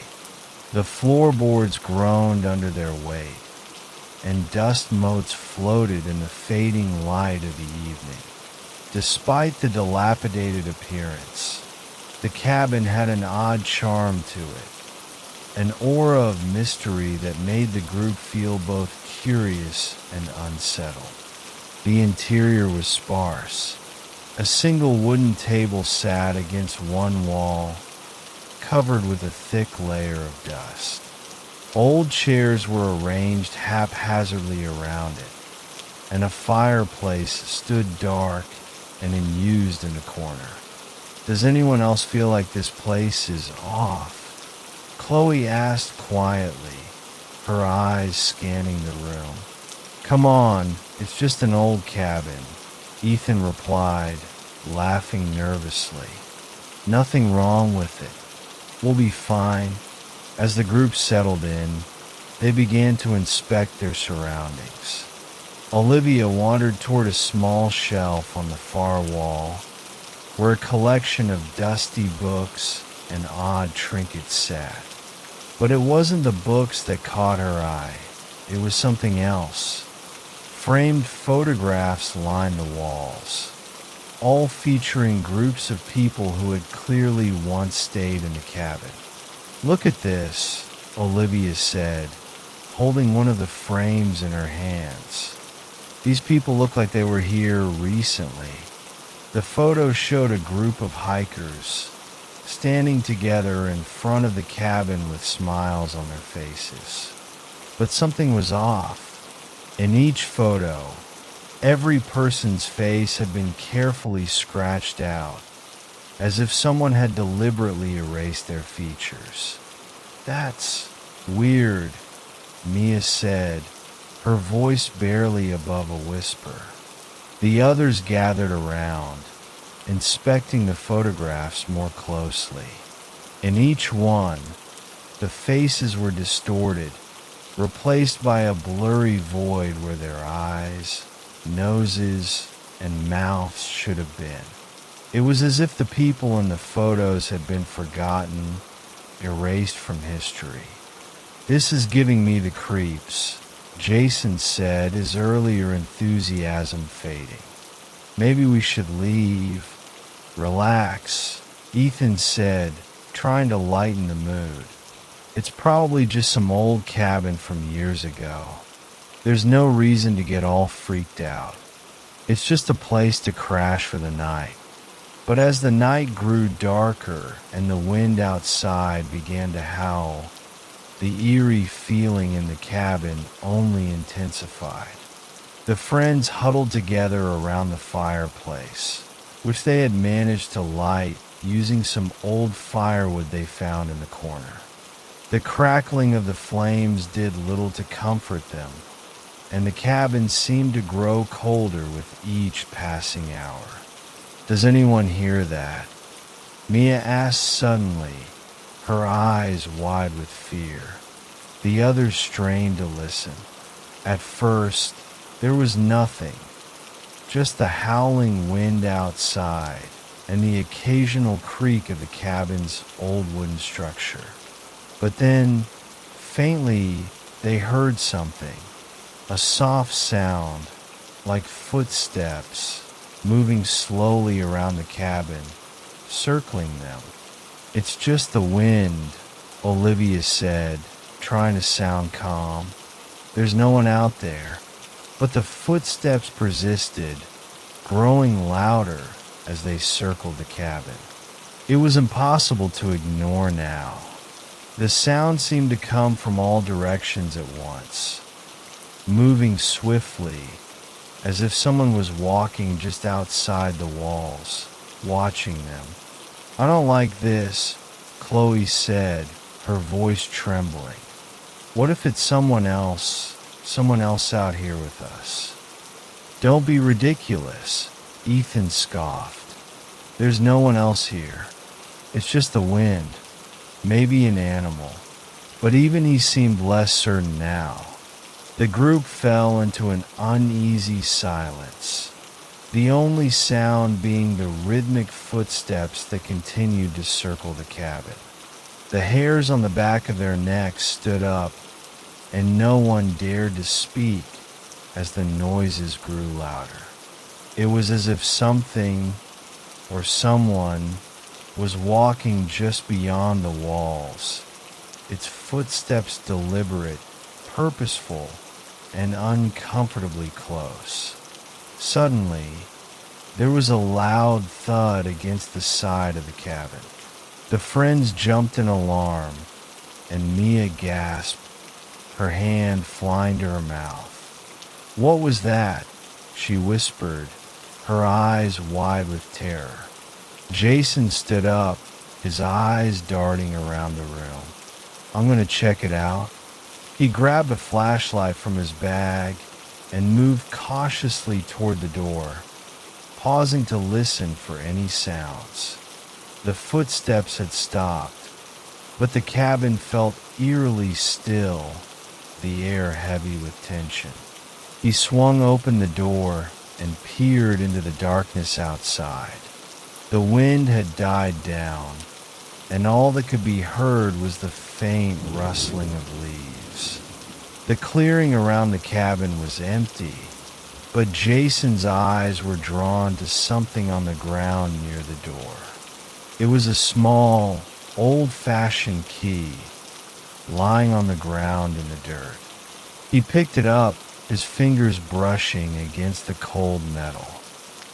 The floorboards groaned under their weight, and dust motes floated in the fading light of the evening. Despite the dilapidated appearance, the cabin had an odd charm to it, an aura of mystery that made the group feel both curious and unsettled. The interior was sparse. A single wooden table sat against one wall, covered with a thick layer of dust. Old chairs were arranged haphazardly around it, and a fireplace stood dark and unused in the corner. "Does anyone else feel like this place is off?" Chloe asked quietly, her eyes scanning the room. "Come on, it's just an old cabin," Ethan replied, laughing nervously. "Nothing wrong with it. We'll be fine." As the group settled in, they began to inspect their surroundings. Olivia wandered toward a small shelf on the far wall, where a collection of dusty books and odd trinkets sat. But it wasn't the books that caught her eye. It was something else. Framed photographs lined the walls, all featuring groups of people who had clearly once stayed in the cabin. "Look at this," Olivia said, holding one of the frames in her hands. "These people look like they were here recently." The photo showed a group of hikers standing together in front of the cabin with smiles on their faces. But something was off. In each photo, every person's face had been carefully scratched out, as if someone had deliberately erased their features. "That's weird," Mia said, her voice barely above a whisper. The others gathered around, inspecting the photographs more closely. In each one, the faces were distorted, replaced by a blurry void where their eyes, noses, and mouths should have been. It was as if the people in the photos had been forgotten, erased from history. "This is giving me the creeps," Jason said, his earlier enthusiasm fading. "Maybe we should leave." "Relax," Ethan said, trying to lighten the mood. "It's probably just some old cabin from years ago. There's no reason to get all freaked out. It's just a place to crash for the night." But as the night grew darker and the wind outside began to howl, the eerie feeling in the cabin only intensified. The friends huddled together around the fireplace, which they had managed to light using some old firewood they found in the corner. The crackling of the flames did little to comfort them, and the cabin seemed to grow colder with each passing hour. "Does anyone hear that?" Mia asked suddenly, her eyes wide with fear. The others strained to listen. At first, there was nothing, just the howling wind outside and the occasional creak of the cabin's old wooden structure. But then, faintly, they heard something, a soft sound, like footsteps, moving slowly around the cabin, circling them. "It's just the wind," Olivia said, trying to sound calm. "There's no one out there." But the footsteps persisted, growing louder as they circled the cabin. It was impossible to ignore now. The sound seemed to come from all directions at once, moving swiftly, as if someone was walking just outside the walls, watching them. "I don't like this," Chloe said, her voice trembling. "What if it's someone else out here with us?" "Don't be ridiculous," Ethan scoffed. "There's no one else here. It's just the wind, maybe an animal." But even he seemed less certain now. The group fell into an uneasy silence, the only sound being the rhythmic footsteps that continued to circle the cabin. The hairs on the back of their necks stood up, and no one dared to speak as the noises grew louder. It was as if something or someone was walking just beyond the walls, its footsteps deliberate, purposeful, and uncomfortably close. Suddenly, there was a loud thud against the side of the cabin. The friends jumped in alarm, and Mia gasped, her hand flying to her mouth. "What was that?" she whispered, her eyes wide with terror. Jason stood up, his eyes darting around the room. "I'm going to check it out." He grabbed a flashlight from his bag and moved cautiously toward the door, pausing to listen for any sounds. The footsteps had stopped, but the cabin felt eerily still, the air heavy with tension. He swung open the door and peered into the darkness outside. The wind had died down, and all that could be heard was the faint rustling of leaves. The clearing around the cabin was empty, but Jason's eyes were drawn to something on the ground near the door. It was a small, old-fashioned key, lying on the ground in the dirt. He picked it up, his fingers brushing against the cold metal.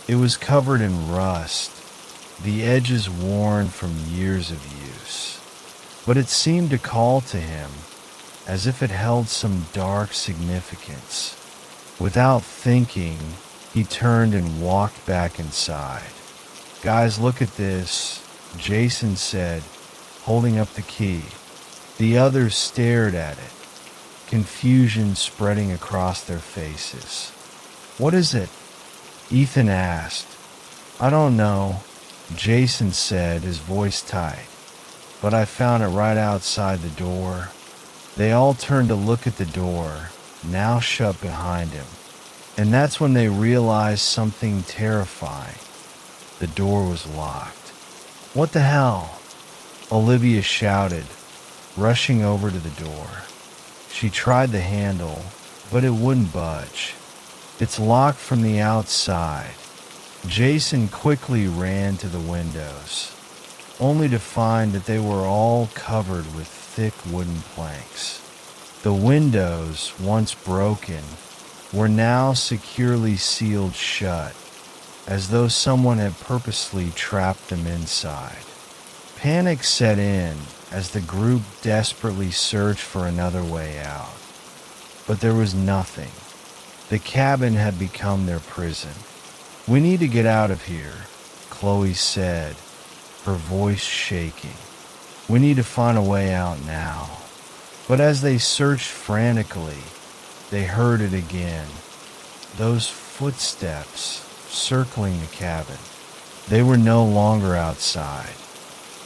It was covered in rust, the edges worn from years of use. But it seemed to call to him, as if it held some dark significance. Without thinking, he turned and walked back inside. "Guys, look at this," Jason said, holding up the key. The others stared at it, confusion spreading across their faces. "What is it?" Ethan asked. "I don't know," Jason said, his voice tight. "But I found it right outside the door." They all turned to look at the door, now shut behind him. And that's when they realized something terrifying. The door was locked. "What the hell?" Olivia shouted, rushing over to the door. She tried the handle, but it wouldn't budge. "It's locked from the outside." Jason quickly ran to the windows, only to find that they were all covered with thick wooden planks. The windows, once broken, were now securely sealed shut, as though someone had purposely trapped them inside. Panic set in as the group desperately searched for another way out. But there was nothing. The cabin had become their prison. "We need to get out of here," Chloe said, her voice shaking. "We need to find a way out now." But as they searched frantically, they heard it again. Those footsteps circling the cabin. They were no longer outside.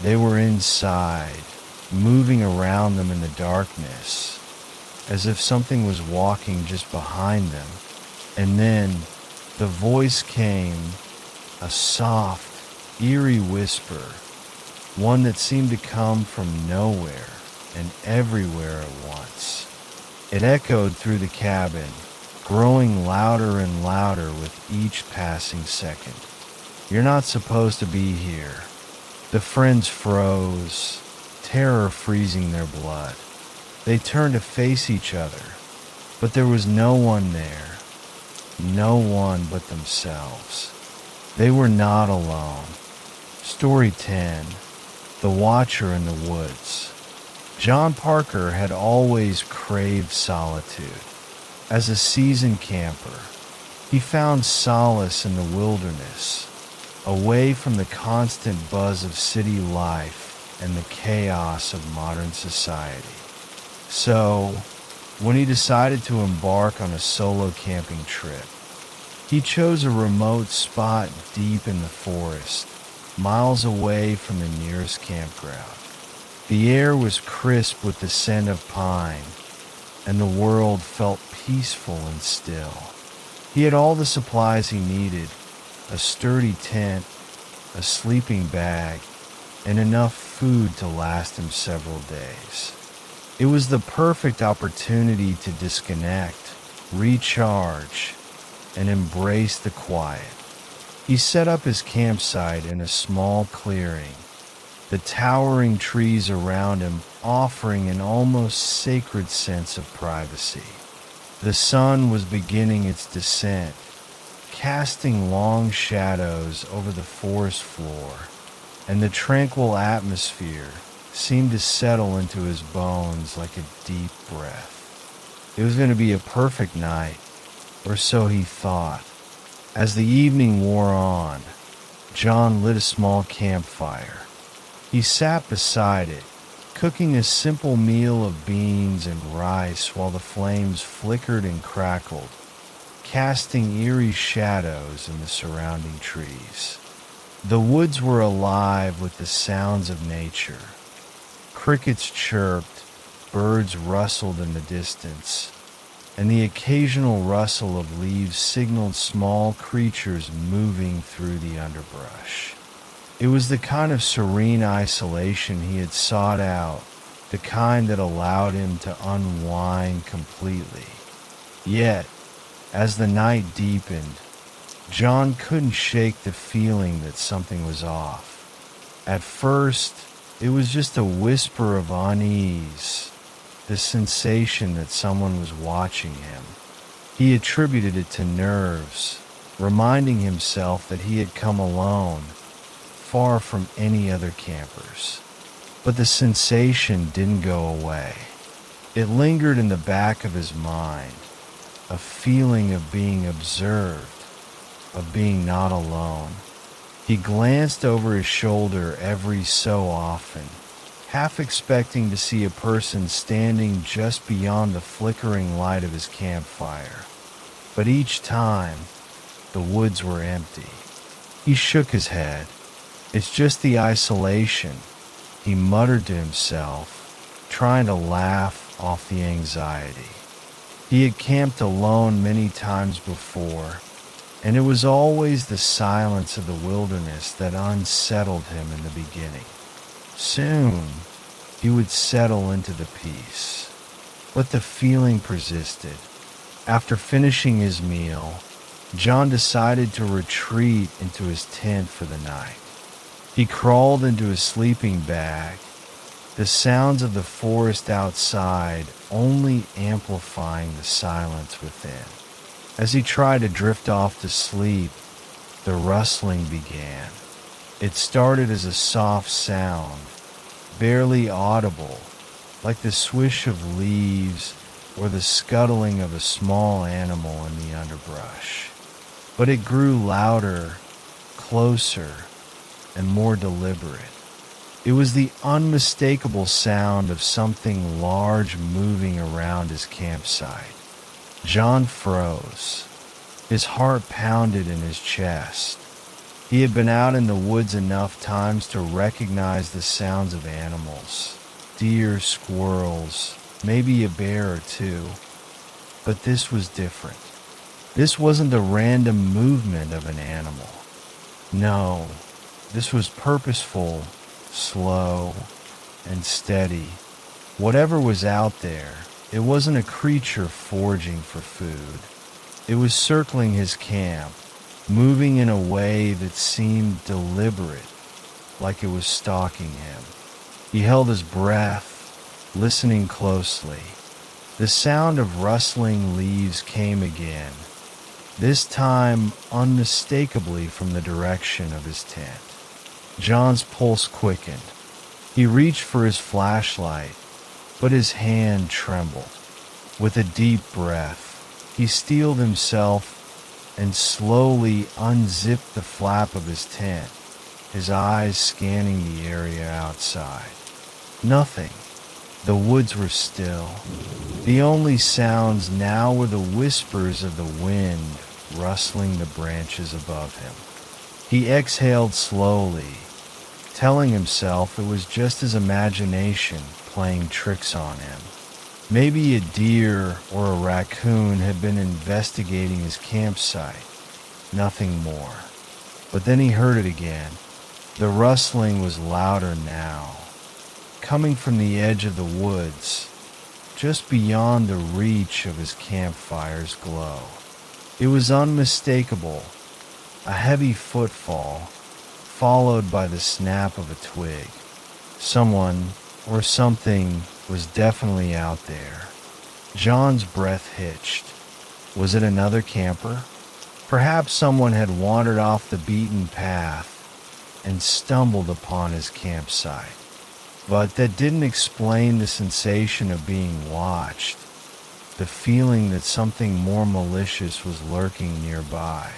They were inside, moving around them in the darkness, as if something was walking just behind them. And then the voice came, a soft, eerie whisper, one that seemed to come from nowhere and everywhere at once. It echoed through the cabin, growing louder and louder with each passing second. "You're not supposed to be here." The friends froze, terror freezing their blood. They turned to face each other, but there was no one there. No one but themselves. They were not alone. Story 10. The Watcher in the Woods. John Parker had always craved solitude. As a seasoned camper, he found solace in the wilderness, away from the constant buzz of city life and the chaos of modern society. So, when he decided to embark on a solo camping trip, he chose a remote spot deep in the forest, miles away from the nearest campground. The air was crisp with the scent of pine, and the world felt peaceful and still. He had all the supplies he needed: a sturdy tent, a sleeping bag, and enough food to last him several days. It was the perfect opportunity to disconnect, recharge, and embrace the quiet. He set up his campsite in a small clearing, the towering trees around him offering an almost sacred sense of privacy. The sun was beginning its descent, casting long shadows over the forest floor, and the tranquil atmosphere seemed to settle into his bones like a deep breath. It was going to be a perfect night, or so he thought. As the evening wore on, John lit a small campfire. He sat beside it, cooking a simple meal of beans and rice while the flames flickered and crackled, casting eerie shadows in the surrounding trees. The woods were alive with the sounds of nature. Crickets chirped, birds rustled in the distance, and the occasional rustle of leaves signaled small creatures moving through the underbrush. It was the kind of serene isolation he had sought out, the kind that allowed him to unwind completely. Yet, as the night deepened, John couldn't shake the feeling that something was off. At first, it was just a whisper of unease, the sensation that someone was watching him. He attributed it to nerves, reminding himself that he had come alone, far from any other campers. But the sensation didn't go away. It lingered in the back of his mind, a feeling of being observed, of being not alone. He glanced over his shoulder every so often, half expecting to see a person standing just beyond the flickering light of his campfire. But each time, the woods were empty. He shook his head. "It's just the isolation," he muttered to himself, trying to laugh off the anxiety. He had camped alone many times before, and it was always the silence of the wilderness that unsettled him in the beginning. Soon, he would settle into the peace, but the feeling persisted. After finishing his meal, John decided to retreat into his tent for the night. He crawled into his sleeping bag, the sounds of the forest outside only amplifying the silence within. As he tried to drift off to sleep, the rustling began. It started as a soft sound, barely audible, like the swish of leaves or the scuttling of a small animal in the underbrush. But it grew louder, closer, and more deliberate. It was the unmistakable sound of something large moving around his campsite. John froze. His heart pounded in his chest. He had been out in the woods enough times to recognize the sounds of animals. Deer, squirrels, maybe a bear or two. But this was different. This wasn't the random movement of an animal. No, this was purposeful, slow, and steady. Whatever was out there, it wasn't a creature foraging for food. It was circling his camp, moving in a way that seemed deliberate, like it was stalking him. He held his breath, listening closely. The sound of rustling leaves came again, this time unmistakably from the direction of his tent. John's pulse quickened. He reached for his flashlight, but his hand trembled. With a deep breath, he steeled himself and slowly unzipped the flap of his tent, his eyes scanning the area outside. Nothing. The woods were still. The only sounds now were the whispers of the wind rustling the branches above him. He exhaled slowly, telling himself it was just his imagination playing tricks on him. Maybe a deer or a raccoon had been investigating his campsite. Nothing more. But then he heard it again. The rustling was louder now, coming from the edge of the woods, just beyond the reach of his campfire's glow. It was unmistakable, a heavy footfall, followed by the snap of a twig. Someone or something was definitely out there. John's breath hitched. Was it another camper? Perhaps someone had wandered off the beaten path and stumbled upon his campsite. But that didn't explain the sensation of being watched, the feeling that something more malicious was lurking nearby.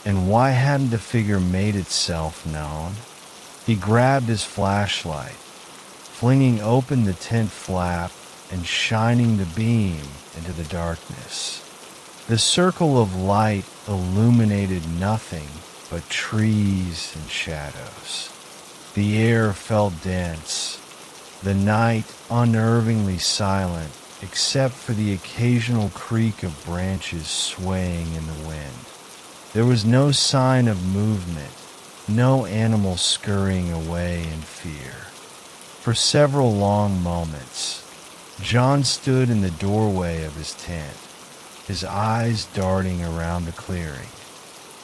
And why hadn't the figure made itself known? He grabbed his flashlight, flinging open the tent flap and shining the beam into the darkness. The circle of light illuminated nothing but trees and shadows. The air felt dense, the night unnervingly silent except for the occasional creak of branches swaying in the wind. There was no sign of movement, no animal scurrying away in fear. For several long moments, John stood in the doorway of his tent, his eyes darting around the clearing.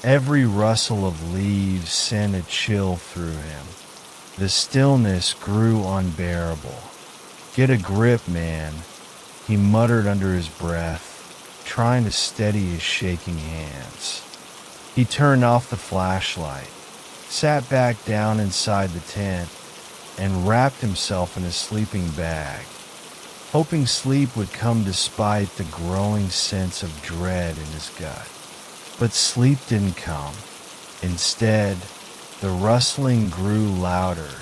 Every rustle of leaves sent a chill through him. The stillness grew unbearable. "Get a grip, man," he muttered under his breath, trying to steady his shaking hands. He turned off the flashlight, sat back down inside the tent, and wrapped himself in his sleeping bag, hoping sleep would come despite the growing sense of dread in his gut. But sleep didn't come. Instead, the rustling grew louder,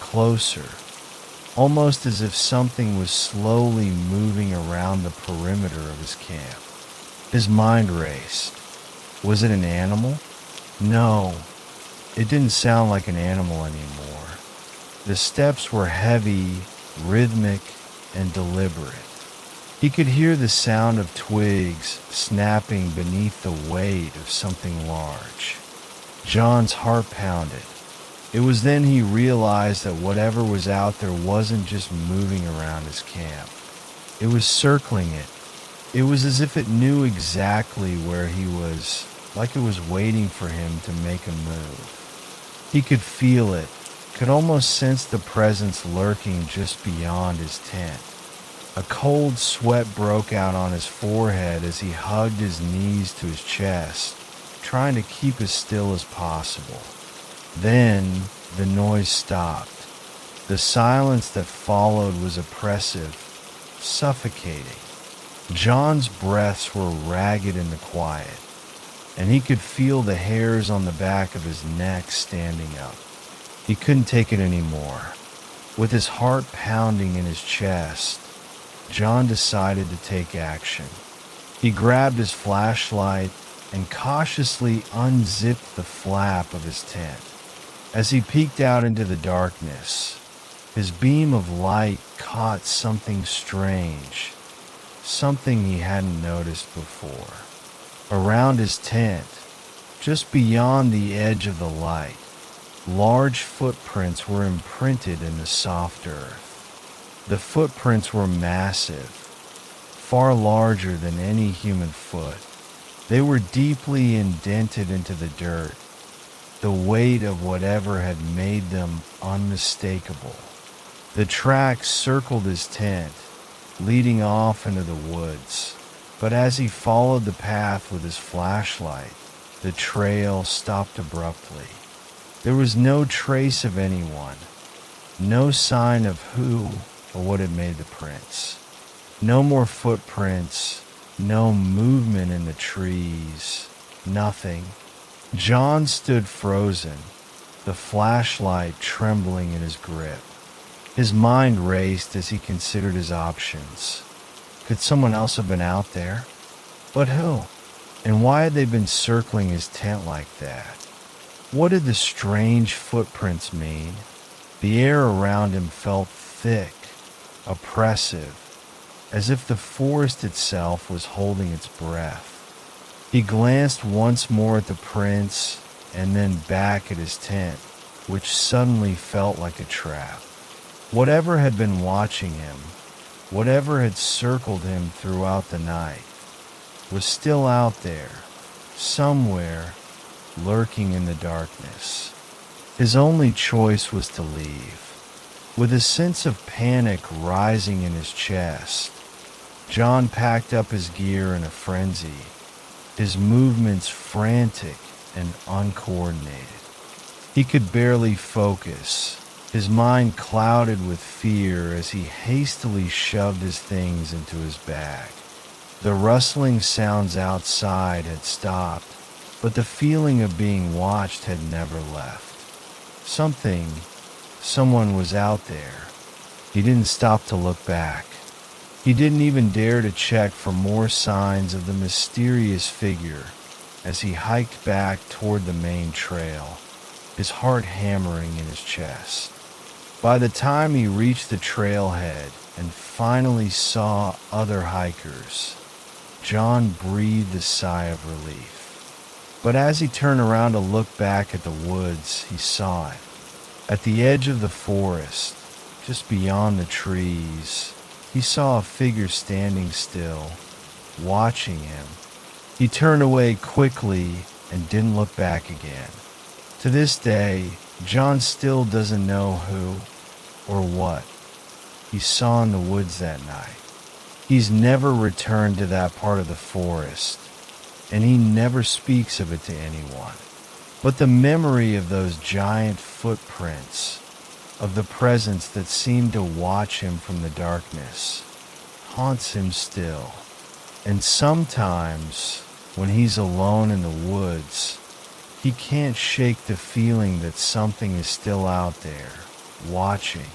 closer, almost as if something was slowly moving around the perimeter of his camp. His mind raced. Was it an animal? No, it didn't sound like an animal anymore. The steps were heavy, rhythmic, and deliberate. He could hear the sound of twigs snapping beneath the weight of something large. John's heart pounded. It was then he realized that whatever was out there wasn't just moving around his camp. It was circling it. It was as if it knew exactly where he was, like it was waiting for him to make a move. He could feel it, could almost sense the presence lurking just beyond his tent. A cold sweat broke out on his forehead as he hugged his knees to his chest, trying to keep as still as possible. Then the noise stopped. The silence that followed was oppressive, suffocating. John's breaths were ragged in the quiet, and he could feel the hairs on the back of his neck standing up. He couldn't take it anymore. With his heart pounding in his chest, John decided to take action. He grabbed his flashlight and cautiously unzipped the flap of his tent. As he peeked out into the darkness, his beam of light caught something strange, something he hadn't noticed before. Around his tent, just beyond the edge of the light, large footprints were imprinted in the soft earth. The footprints were massive, far larger than any human foot. They were deeply indented into the dirt, the weight of whatever had made them unmistakable. The tracks circled his tent, leading off into the woods. But as he followed the path with his flashlight, the trail stopped abruptly. There was no trace of anyone, no sign of who or what had made the prints. No more footprints, no movement in the trees, nothing. John stood frozen, the flashlight trembling in his grip. His mind raced as he considered his options. Could someone else have been out there? But who? And why had they been circling his tent like that? What did the strange footprints mean? The air around him felt thick, oppressive, as if the forest itself was holding its breath. He glanced once more at the prints and then back at his tent, which suddenly felt like a trap. Whatever had been watching him, whatever had circled him throughout the night, was still out there, somewhere, lurking in the darkness. His only choice was to leave. With a sense of panic rising in his chest, John packed up his gear in a frenzy, his movements frantic and uncoordinated. He could barely focus, his mind clouded with fear as he hastily shoved his things into his bag. The rustling sounds outside had stopped, but the feeling of being watched had never left. Someone was out there. He didn't stop to look back. He didn't even dare to check for more signs of the mysterious figure as he hiked back toward the main trail, his heart hammering in his chest. By the time he reached the trailhead and finally saw other hikers, John breathed a sigh of relief. But as he turned around to look back at the woods, he saw it. At the edge of the forest, just beyond the trees, he saw a figure standing still, watching him. He turned away quickly and didn't look back again. To this day, John still doesn't know who or what he saw in the woods that night. He's never returned to that part of the forest, and he never speaks of it to anyone. But the memory of those giant footprints, of the presence that seemed to watch him from the darkness, haunts him still. And sometimes, when he's alone in the woods, he can't shake the feeling that something is still out there, watching.